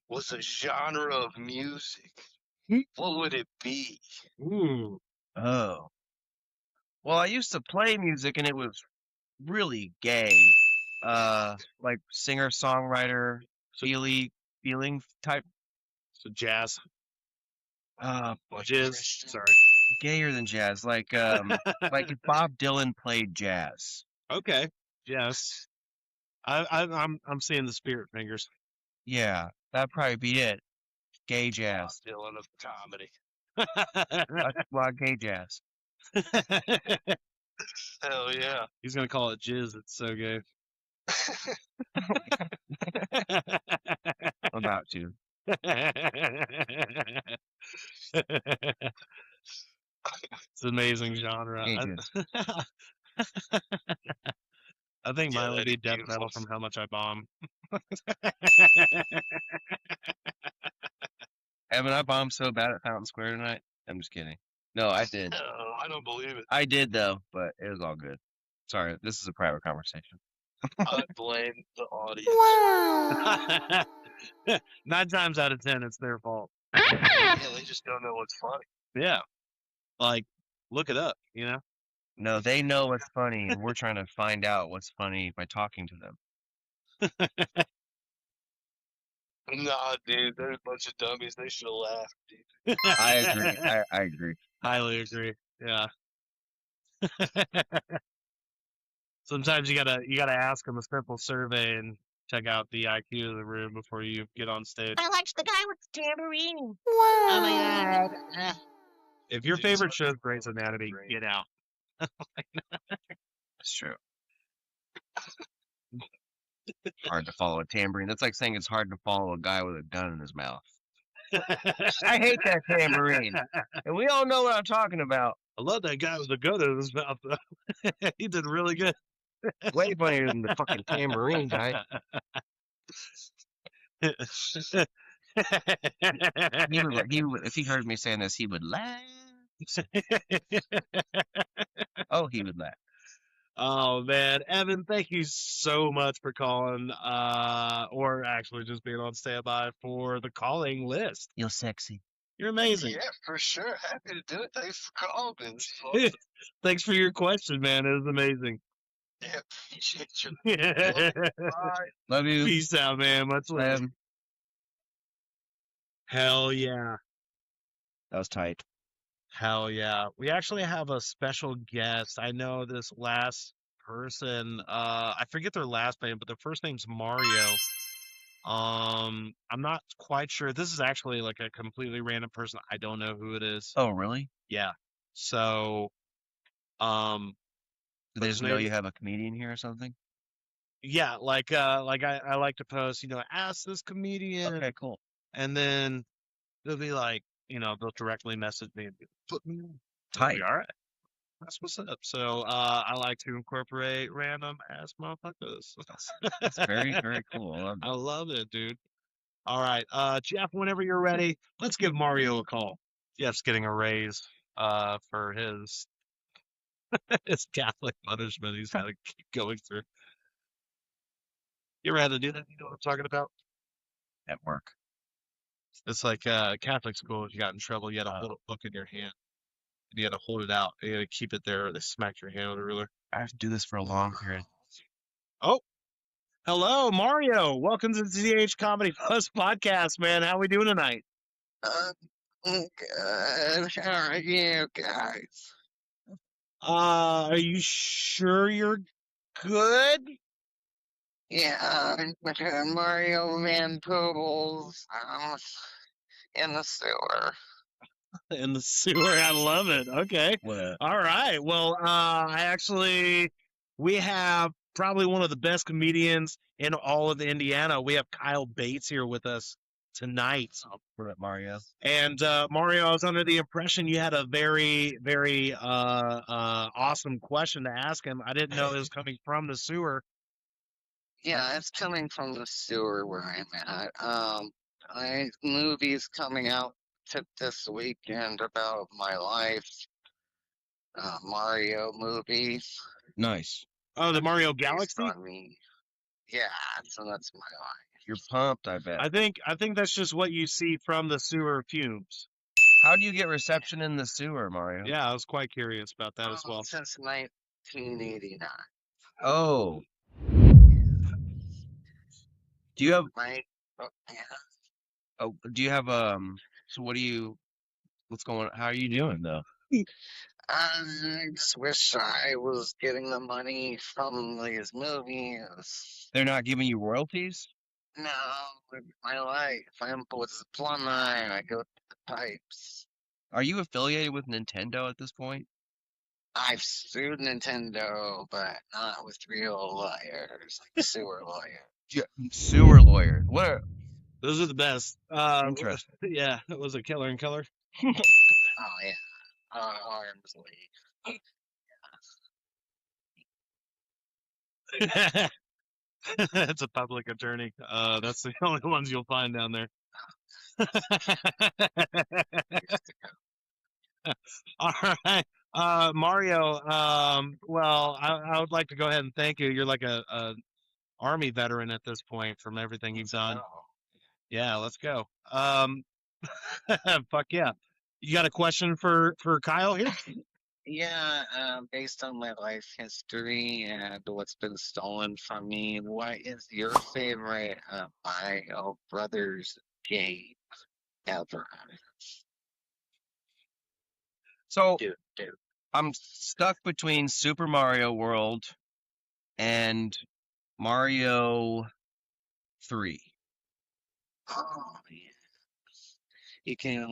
was a genre of music, what would it be? Ooh. Oh. Well, I used to play music and it was really gay. Like singer-songwriter, feeling type. So jazz. Like Jizz. Christian? Sorry. Gayer than jazz. Like if Bob Dylan played jazz. Okay. Yes. I'm seeing the spirit fingers. Yeah, that'd probably be it. Gay jazz. Dylan of comedy. Well, gay jazz. Hell yeah. He's gonna call it jizz. It's so gay. I'm about to. It's an amazing genre. Gay jazz. I think mine would that'd be be death metal beautiful. from How Much I Bomb. Evan, I bombed so bad at Fountain Square tonight. I'm just kidding. No, I did. No, I don't believe it. I did though, but it was all good. Sorry, this is a private conversation. I blame the audience. 9 times out of 10, it's their fault. Yeah, they just don't know what's funny. Yeah. Like, look it up, you know? No, they know what's funny, and we're trying to find out what's funny by talking to them. Nah, dude, they're a bunch of dummies. They should have laughed, dude. I agree. I agree. Highly agree. Yeah. Sometimes you gotta ask them a simple survey and check out the IQ of the room before you get on stage. I liked the guy with the tambourine. Oh my god. If your Dude, favorite some show's people Grey's are Anatomy, great. get out. It's true. Hard to follow a tambourine. That's like saying it's hard to follow a guy with a gun in his mouth. I hate that tambourine. And we all know what I'm talking about. I love that guy with the gun in his mouth, though. He did really good. Way funnier than the fucking tambourine guy. He would, if he heard me saying this, he would laugh. Oh, he would laugh. Oh man, Evan, thank you so much for calling, or actually just being on standby for the calling list. You're sexy. You're amazing. Yeah, for sure. Happy to do it. Thanks for calling. It's fun. Thanks for your question, man. It was amazing. Yeah, appreciate you. Bye. Love you. Peace out, man. Much love. Hell yeah. That was tight. Hell yeah. We actually have a special guest. I know this last person, I forget their last name, but their first name's Mario. I'm not quite sure. This is actually like a completely random person. I don't know who it is. Oh, really? Yeah. So, Do they But just know maybe- you have a comedian here or something? yeah, like I like to post, ask this comedian, Okay, cool. and then they'll be like, they'll directly message me and be, put me on. Tight. All right. That's what's up. So, I like to incorporate random ass motherfuckers. That's very, very cool. I love I love it, dude. All right. Jeff, whenever you're ready, let's give Mario a call. Jeff's getting a raise, for his his Catholic punishment he's had to keep going through. You ever had to do that? You know what I'm talking about? at work. It's like Catholic school. If you got in trouble, you had to hold a book in your hand. And you had to hold it out. You had to keep it there, or they smack your hand with a ruler. I have to do this for a long period. Oh, hello, Mario. Welcome to the THComedy Bus Podcast, man. How we doing tonight? Good. How are you guys? Are you sure you're good? Yeah, Mario Van Poodles in the sewer. In the sewer. I love it. Okay. What? All right. Well, we have probably one of the best comedians in all of Indiana. We have Kile Bates here with us tonight. What up, Mario? And Mario, I was under the impression you had a very, very awesome question to ask him. I didn't know it was coming from the sewer. Yeah, it's coming from the sewer where I'm at. My movie's coming out this weekend about my life. Mario movie. Nice. Oh, the Mario based Galaxy? on me. Yeah, so that's my life. You're pumped, I bet. I think that's just what you see from the sewer fumes. How do you get reception in the sewer, Mario? Yeah, I was quite curious about that as well. Since 1989. Oh. Do you have? Oh, do you have So what's going on? How are you doing though? I just wish I was getting the money from these movies. They're not giving you royalties? No, my life. I'm with plumber. I go to the pipes. Are you affiliated with Nintendo at this point? I've sued Nintendo, but not with real lawyers, like sewer lawyers. Sewer lawyers. What are Those are the best. Interesting. Yeah, it was a Killer and Killer. Oh yeah, Arms League. It's a public attorney. That's the only ones you'll find down there. All right. Mario, well, I would like to go ahead and thank you. You're like a Army veteran at this point from everything you've done. Yeah, let's go. Fuck yeah. You got a question for Kile here? Yeah, based on my life history and what's been stolen from me, what is your favorite Mario Brothers game ever? So Dude. I'm stuck between Super Mario World and Mario 3. Oh, yeah. You can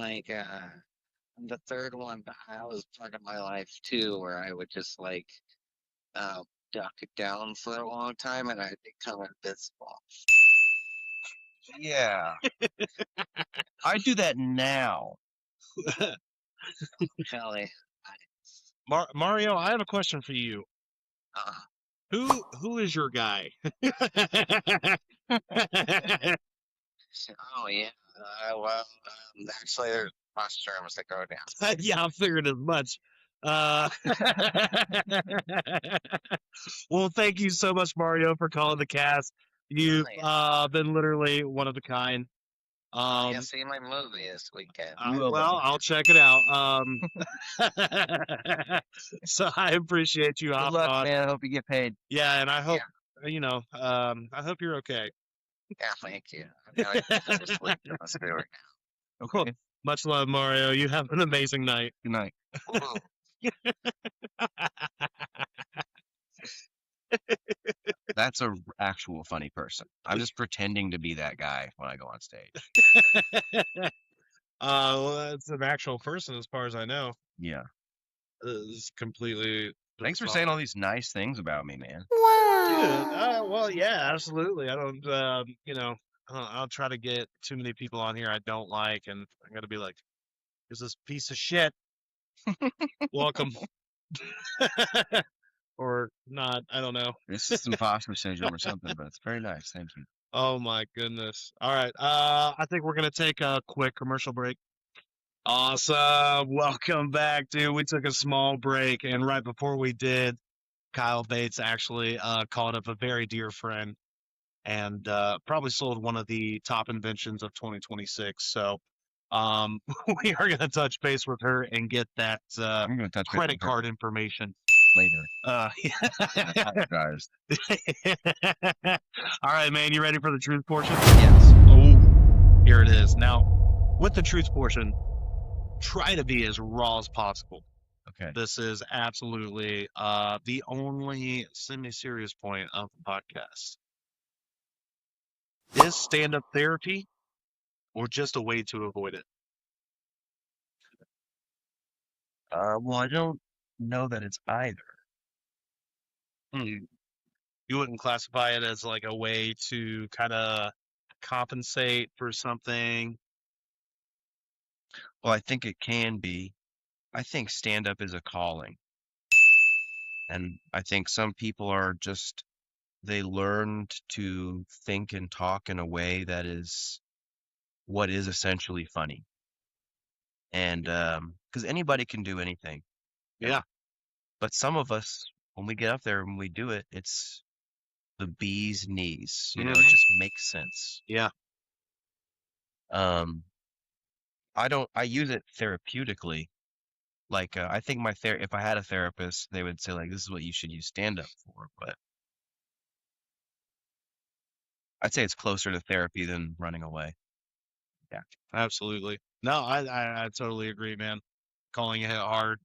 the third one, that was part of my life too, where I would just duck it down for a long time and I'd become invisible. Yeah. I do that now. Kelly. Mario, I have a question for you. Who is your guy? Oh yeah. Well, actually, there's mushrooms that go down. Yeah, I figured as much. Well, thank you so much, Mario, for calling the cast. You've been literally one of a kind. Yeah, see my movie this weekend. I'll check it out. So I appreciate you. Good luck, man. I hope you get paid. Yeah, and I hope I hope you're okay. Yeah, thank you. I'm going to sleep in the sewer now. Cool. Much love, Mario. You have an amazing night. Good night. That's a actual funny person. I'm just pretending to be that guy when I go on stage. Well, it's an actual person as far as I know. Yeah. It's completely. Thanks for saying all these nice things about me, man. Dude, well, yeah, absolutely. I don't, I'll try to get too many people on here I don't like, and I'm gonna be like, "Here's this piece of shit." Welcome. Or not, I don't know. This is imposter syndrome or something, but it's very nice. Thank you. Oh my goodness. All right. I think we're gonna take a quick commercial break. Awesome. Welcome back, dude. We took a small break, and right before we did, Kile Bates actually called up a very dear friend and probably sold one of the top inventions of 2026. So we are going to touch base with her and get that I'm gonna touch base credit with her card information. later. I apologize. All right, man. You ready for the truth portion? Yes. Oh, here it is. Now, with the truth portion, try to be as raw as possible. Okay. This is absolutely the only semi-serious point of the podcast. Is stand-up therapy or just a way to avoid it? Well, I don't know that it's either. You wouldn't classify it as like a way to kind of compensate for something? Well, I think it can be. I think stand-up is a calling. And I think some people are just, they learned to think and talk in a way that is what is essentially funny. And because anybody can do anything. Yeah. But some of us, when we get up there and we do it, it's the bee's knees. You know, it just makes sense. Yeah. I use it therapeutically. Like, I think if I had a therapist, they would say, like, this is what you should use stand-up for. But I'd say it's closer to therapy than running away. Yeah, absolutely. No, I totally agree, man. Calling it hard.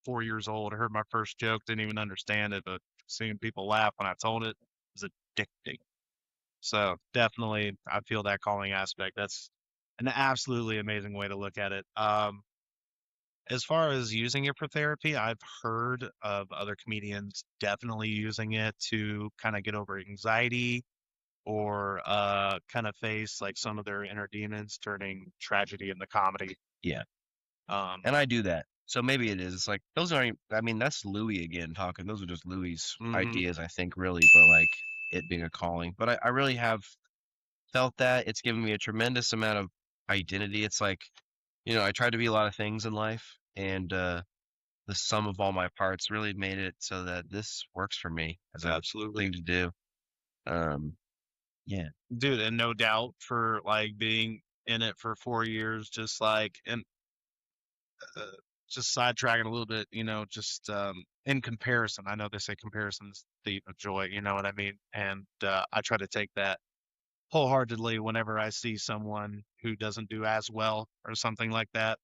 4 years old, I heard my first joke, didn't even understand it, but seeing people laugh when I told it was addicting. So definitely, I feel that calling aspect. That's an absolutely amazing way to look at it. As far as using it for therapy, I've heard of other comedians definitely using it to kind of get over anxiety or kind of face like some of their inner demons, turning tragedy into comedy. Yeah. Um, And I do that. So maybe it is. It's like, those aren't, I mean, that's Louis again talking. Those are just Louis's ideas, I think, really, but like it being a calling. But I really have felt that. It's given me a tremendous amount of identity. It's like, you know, I tried to be a lot of things in life, and the sum of all my parts really made it so that this works for me as a absolutely. thing to do. Yeah. Dude, and no doubt for like being in it for 4 years, just like, and just sidetracking a little bit, you know, just in comparison. I know they say comparison is the thief of joy, you know what I mean? And I try to take that wholeheartedly whenever I see someone who doesn't do as well or something like that.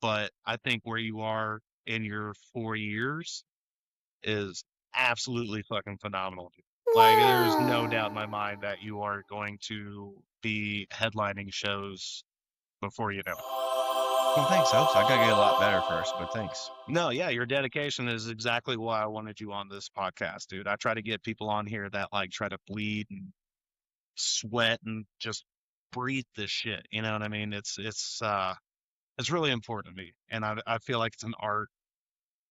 But I think where you are in your 4 years is absolutely fucking phenomenal. Like, there's no doubt in my mind that you are going to be headlining shows before you know it. Well, thanks. I gotta get a lot better first, but thanks. No, yeah, your dedication is exactly why I wanted you on this podcast, dude. I try to get people on here that like try to bleed and sweat and just breathe this shit. You know what I mean? It's really important to me, and I feel like it's an art,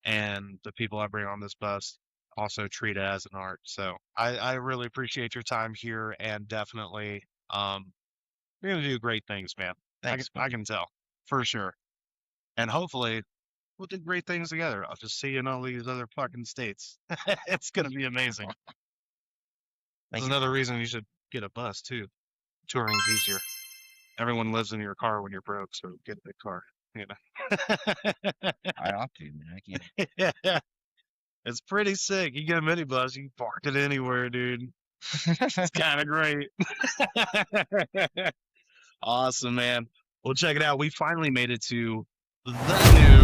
and the people I bring on this bus also treat it as an art. So I really appreciate your time here, and definitely you're gonna do great things, man. Thanks. I can tell for sure, and hopefully we'll do great things together. I'll just see you in all these other fucking states. It's gonna be amazing. That's another reason you should get a bus too. Touring's easier. Everyone lives in your car when you're broke, so get a car. You know. I ought to, man. I can't. Yeah, it's pretty sick. You get a minibus, you can park it anywhere, dude. It's kind of great. Awesome, man. Well, check it out. We finally made it to the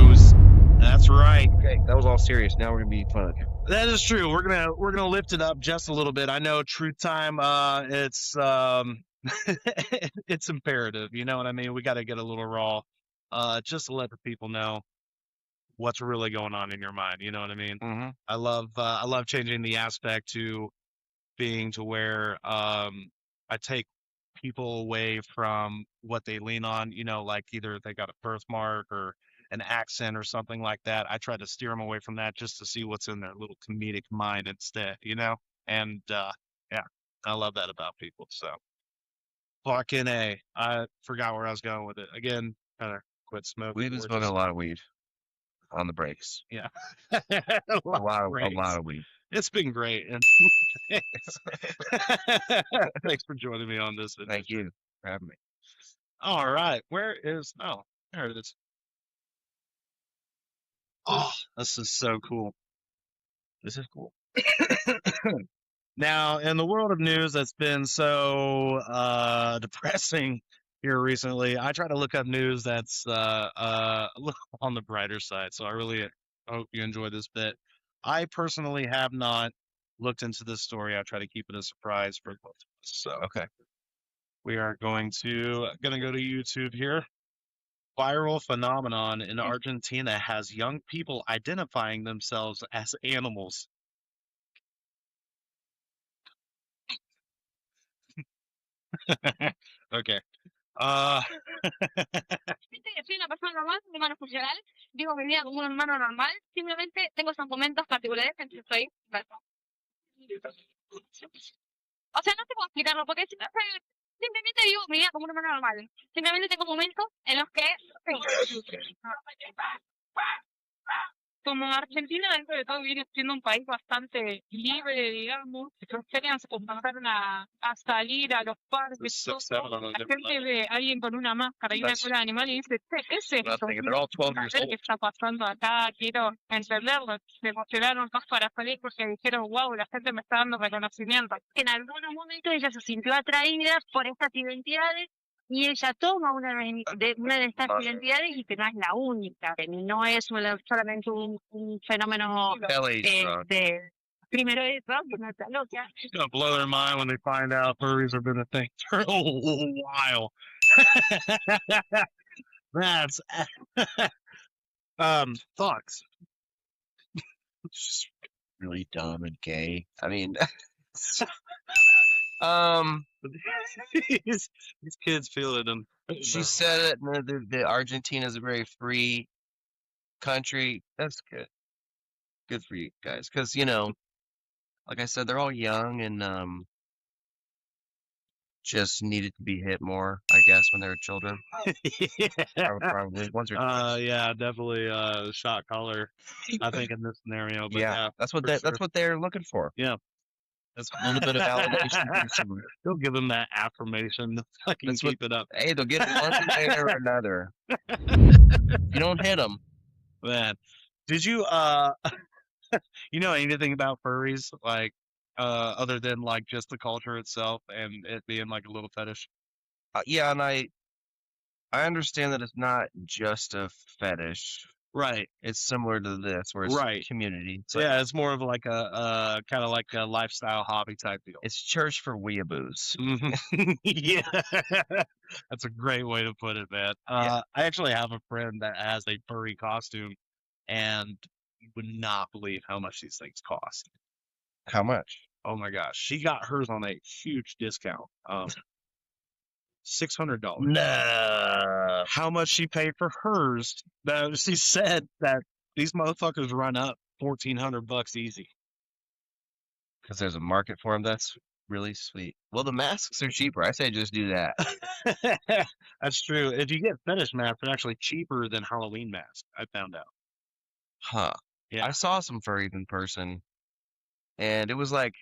news. That's right. Okay, that was all serious. Now we're gonna be fun. That is true. We're gonna lift it up just a little bit. I know truth time. It's it's imperative. You know what I mean? We got to get a little raw, just to let the people know what's really going on in your mind. You know what I mean? Mm-hmm. I love changing the aspect to being to where I take people away from what they lean on, you know, like either they got a birthmark or an accent or something like that. I try to steer them away from that just to see what's in their little comedic mind instead, you know? And yeah, I love that about people. So fucking A. I forgot where I was going with it. Again, kind of quit smoking. We've been smoking a lot of weed. on the breaks. Yeah. A lot breaks. of weed. It's been great. A lot of weed. It's been great. And thanks. Thanks for joining me on this. Thank you for having me. All right. There it is. Oh, this is so cool. This is cool. Now, in the world of news that's been so depressing here recently, I try to look up news that's a little on the brighter side. So I really hope you enjoy this bit. I personally have not looked into this story. I try to keep it a surprise for both of us. So Okay. we are going to go to YouTube here. Viral phenomenon in Argentina has young people identifying themselves as animals. Okay. Soy una persona normal, un humano funcional, vivo mi vida como un humano normal, simplemente tengo esos momentos particulares en que soy perro. O sea, no sé cómo explicarlo, porque simplemente vivo mi vida como un humano normal. Simplemente tengo momentos en los que... Como Argentina, dentro de todo, viene siendo un país bastante libre, digamos. Los querían se comenzaron a salir a los parques. Todo. La gente ve a alguien con una máscara y una cola de animal y dice, ¿qué es esto? They're all 12 years ¿Qué old. está pasando acá? Quiero entenderlo. Se emocionaron más para salir porque dijeron, wow, la gente me está dando reconocimiento. En algunos momentos ella se sintió atraída por estas identidades y ella toma una de estas identidades y que no es la única, que no es solamente un fenómeno primero eso, que no está loca. It's gonna blow their mind when they find out furries have been a thing for a while. That's thoughts. It's really dumb and gay. I mean, these kids feeling them. she said it. The Argentina is a very free country. That's good. Good for you guys, because like I said, they're all young and just needed to be hit more, I guess, when they were children. Probably once or twice. Yeah, definitely shot collar. I think in this scenario, but yeah, that's what for that's what they're looking for. Yeah. That's a little bit of validation. They'll give them that affirmation. Fucking That's keep it up. Hey, they'll get one way or another. You don't hit them. Man, did you you know anything about furries, like other than like just the culture itself and it being like a little fetish? Yeah, and I understand that it's not just a fetish. Right. It's similar to this, where it's Right. community. It's So yeah, it's more of like a kind of like a lifestyle hobby type deal. It's church for weeaboos. Yeah, that's a great way to put it, man. I actually have a friend that has a furry costume, and you would not believe how much these things cost. How much? Oh my gosh, she got hers on a huge discount. $600. No. How much she paid for hers? She said that these motherfuckers run up $1,400 easy. Because there's a market for them. That's really sweet. Well, the masks are cheaper. I say just do that. That's true. If you get fetish masks, they're actually cheaper than Halloween masks. I found out. Huh. Yeah. I saw some furries in person, and it was like,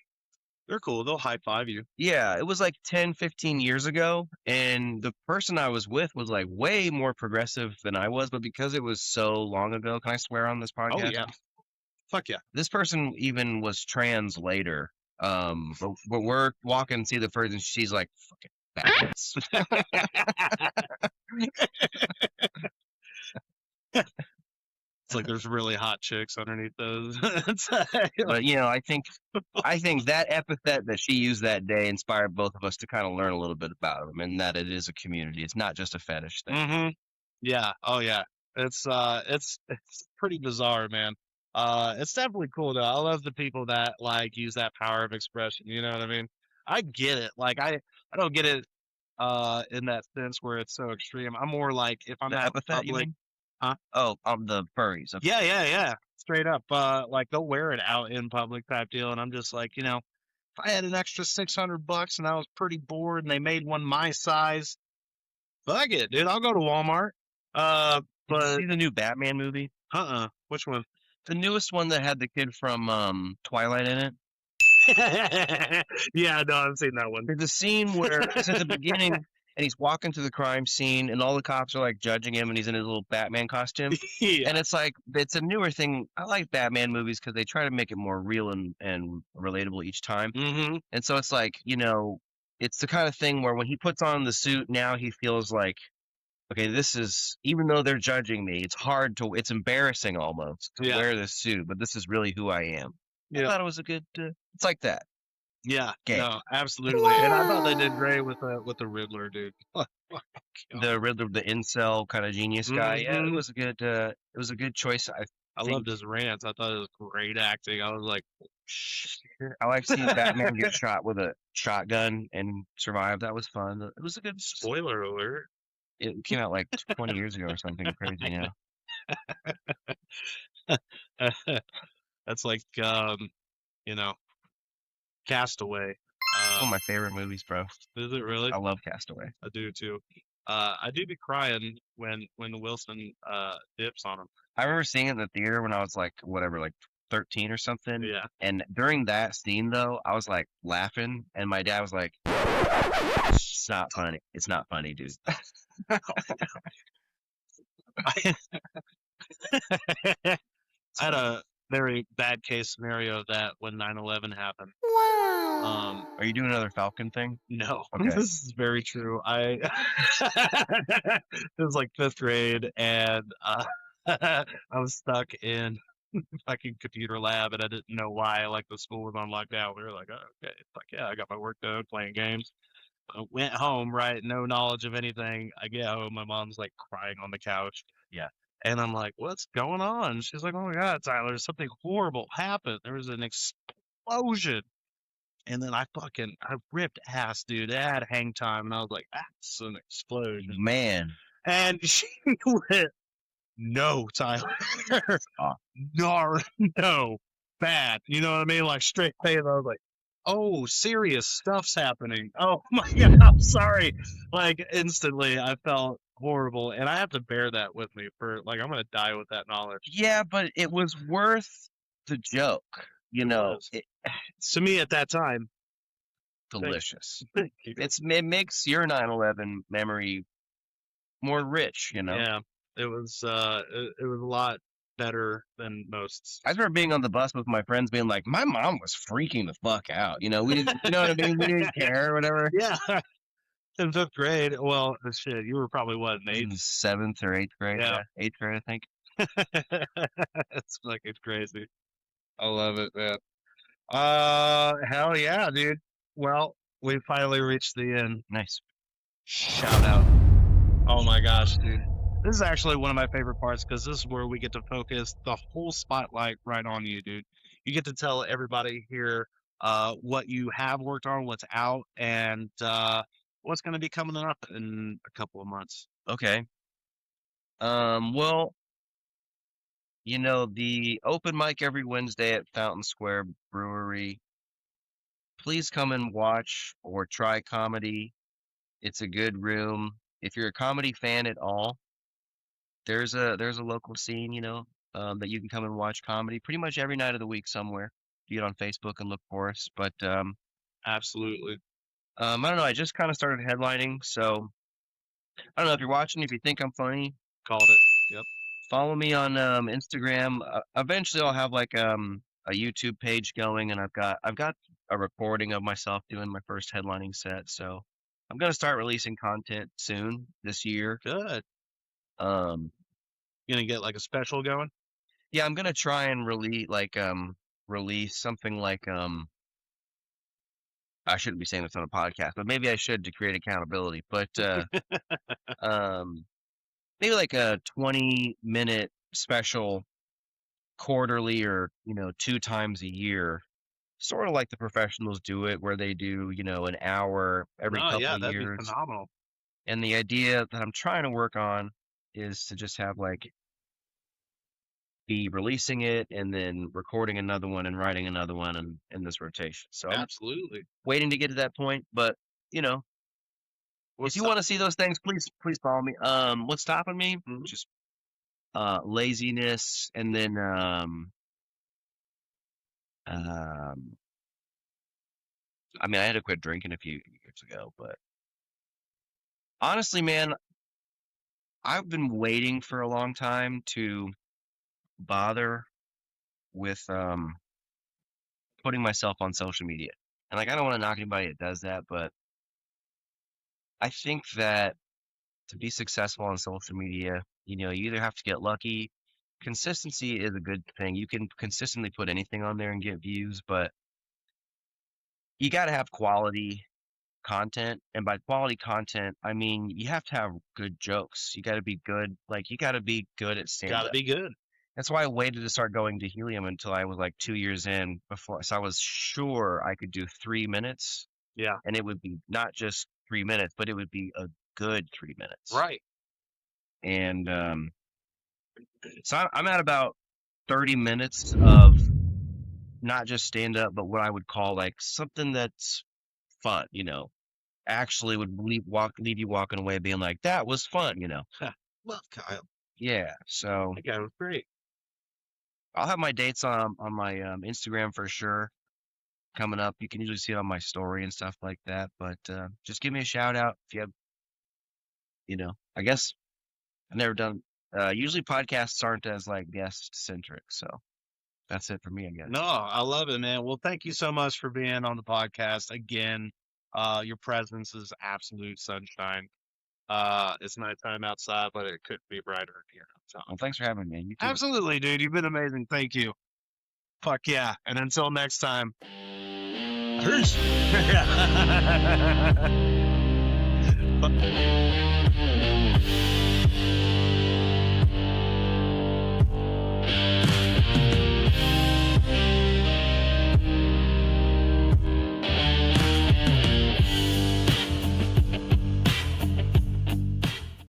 they're cool. They'll high five you. yeah, it was like 10, 15 years ago, and the person I was with was like way more progressive than I was, but because it was so long ago, can I swear on this podcast? Oh yeah. Fuck yeah. This person even was trans later. But we're walking and see the furries, and she's like, fucking badass. It's like there's really hot chicks underneath those. But I think that epithet that she used that day inspired both of us to kind of learn a little bit about them, and that it is a community. It's not just a fetish thing. Mm-hmm. Yeah. Oh yeah. It's pretty bizarre, man. It's definitely cool though. I love the people that like use that power of expression. You know what I mean? I get it. Like I don't get it in that sense where it's so extreme. I'm more like if I'm The out in epithet, you public. mean? Huh? Oh, the furries. Okay. Yeah. Straight up. Like they'll wear it out in public type deal, and I'm just like, if I had an extra $600 and I was pretty bored and they made one my size, fuck it, dude. I'll go to Walmart. Did you But see the new Batman movie? what Which one? The newest one that had the kid from Twilight in it. Yeah, no, I've seen that one. There's a scene where it's at the beginning, and he's walking to the crime scene, and all the cops are like judging him, and he's in his little Batman costume. Yeah. And it's like, it's a newer thing. I like Batman movies because they try to make it more real and relatable each time. Mm-hmm. And so it's like, it's the kind of thing where when he puts on the suit, now he feels like, okay, this is, even though they're judging me, it's embarrassing almost to wear this suit, but this is really who I am. I thought it was a good, it's like that. Yeah, Game. no, absolutely. And I thought they did great with the Riddler, dude. The Riddler, the incel kind of genius guy. Yeah, Mhm. it was a good choice. I loved his rants. I thought it was great acting. I was like, I like seeing Batman get shot with a shotgun and survive. That was fun. It was a good spoiler alert. It came out like 20 years ago or something crazy now. That's like, Castaway. One of my favorite movies, bro. Is it really? I love Castaway. I do too. I do be crying when Wilson dips on him. I remember seeing it in the theater when I was like 13 or something. Yeah. And during that scene though, I was like laughing, and my dad was like, "It's not funny. It's not funny, dude." I had a very bad case scenario of that when 9/11 happened. Are you doing another Falcon thing? No, Okay. this is very true. It was like 5th grade, and I was stuck in fucking computer lab, and I didn't know why. Like, the school was on lockdown. We were like, oh, okay, fuck yeah, I got my work done, playing games. I went home, right? No knowledge of anything. I get home, my mom's like crying on the couch. Yeah. And I'm like, what's going on? She's like, oh my God, Tyler, something horrible happened. There was an explosion. And then I ripped ass, dude. It had hang time. And I was like, that's an explosion. Man. And she went, no, Tyler. No, bad. You know what I mean? Like, straight face. I was like, oh, serious stuff's happening. Oh my God, I'm sorry. Like, instantly I felt horrible, and I have to bear that with me for, like, I'm gonna die with that knowledge. Yeah, but it was worth the joke. To me at that time, delicious. It makes your 9/11 memory more rich, Yeah, it was it was a lot better than most. I remember being on the bus with my friends being like, my mom was freaking the fuck out. We didn't, you know what I mean? We didn't care or whatever. Yeah. In 5th grade, well, shit, you were probably what, in 8th? 7th or 8th grade? Yeah. 8th grade, I think. It's fucking crazy. I love it, man. Hell yeah, dude. Well, we finally reached the end. Nice. Shout out. Oh my gosh, dude. This is actually one of my favorite parts because this is where we get to focus the whole spotlight right on you, dude. You get to tell everybody here what you have worked on, what's out, and what's going to be coming up in a couple of months. Okay. Well, the open mic every Wednesday at Fountain Square Brewery. Please come and watch or try comedy. It's a good room. If you're a comedy fan at all, there's a local scene, that you can come and watch comedy pretty much every night of the week somewhere. You get on Facebook and look for us. But absolutely. I don't know. I just kind of started headlining, so I don't know if you're watching. If you think I'm funny, called it. Yep. Follow me on Instagram. Eventually, I'll have like a YouTube page going, and I've got a recording of myself doing my first headlining set. So I'm gonna start releasing content soon this year. Good. You gonna get like a special going? Yeah, I'm gonna try and release something like I shouldn't be saying this on a podcast, but maybe I should to create accountability. But maybe like a 20-minute special quarterly or 2 times a year, sort of like the professionals do it, where they do an hour every couple of that'd years. Be phenomenal. And the idea that I'm trying to work on is to just have be releasing it and then recording another one and writing another one and in this rotation. So absolutely I'm waiting to get to that point, but if you want to see those things, please follow me. What's stopping me? Just laziness, and then I mean, I had to quit drinking a few years ago, but honestly, man, I've been waiting for a long time to bother with putting myself on social media. And like, I don't want to knock anybody that does that, but I think that to be successful on social media, you either have to get lucky. Consistency is a good thing. You can consistently put anything on there and get views, but you got to have quality content. And by quality content, I mean you have to have good jokes. You got to be good. Like, you got to be good at stand Gotta up. be good. That's why I waited to start going to Helium until I was like 2 years in before. So I was sure I could do 3 minutes. Yeah. And it would be not just 3 minutes, but it would be a good 3 minutes. Right. And so I'm at about 30 minutes of not just stand up, but what I would call like something that's fun, actually would leave you walking away being like, that was fun, Love Kyle. Yeah. So That guy was great. I'll have my dates on my Instagram for sure coming up. You can usually see it on my story and stuff like that. But just give me a shout out if you have, I guess I've never done. Usually podcasts aren't as like guest centric, so that's it for me, I guess. No, I love it, man. Well, thank you so much for being on the podcast again. Your presence is absolute sunshine. It's nighttime outside, but it could be brighter here. So. Well, thanks for having me, man. You too. Absolutely, dude. You've been amazing. Thank you. Fuck yeah. And until next time. Peace.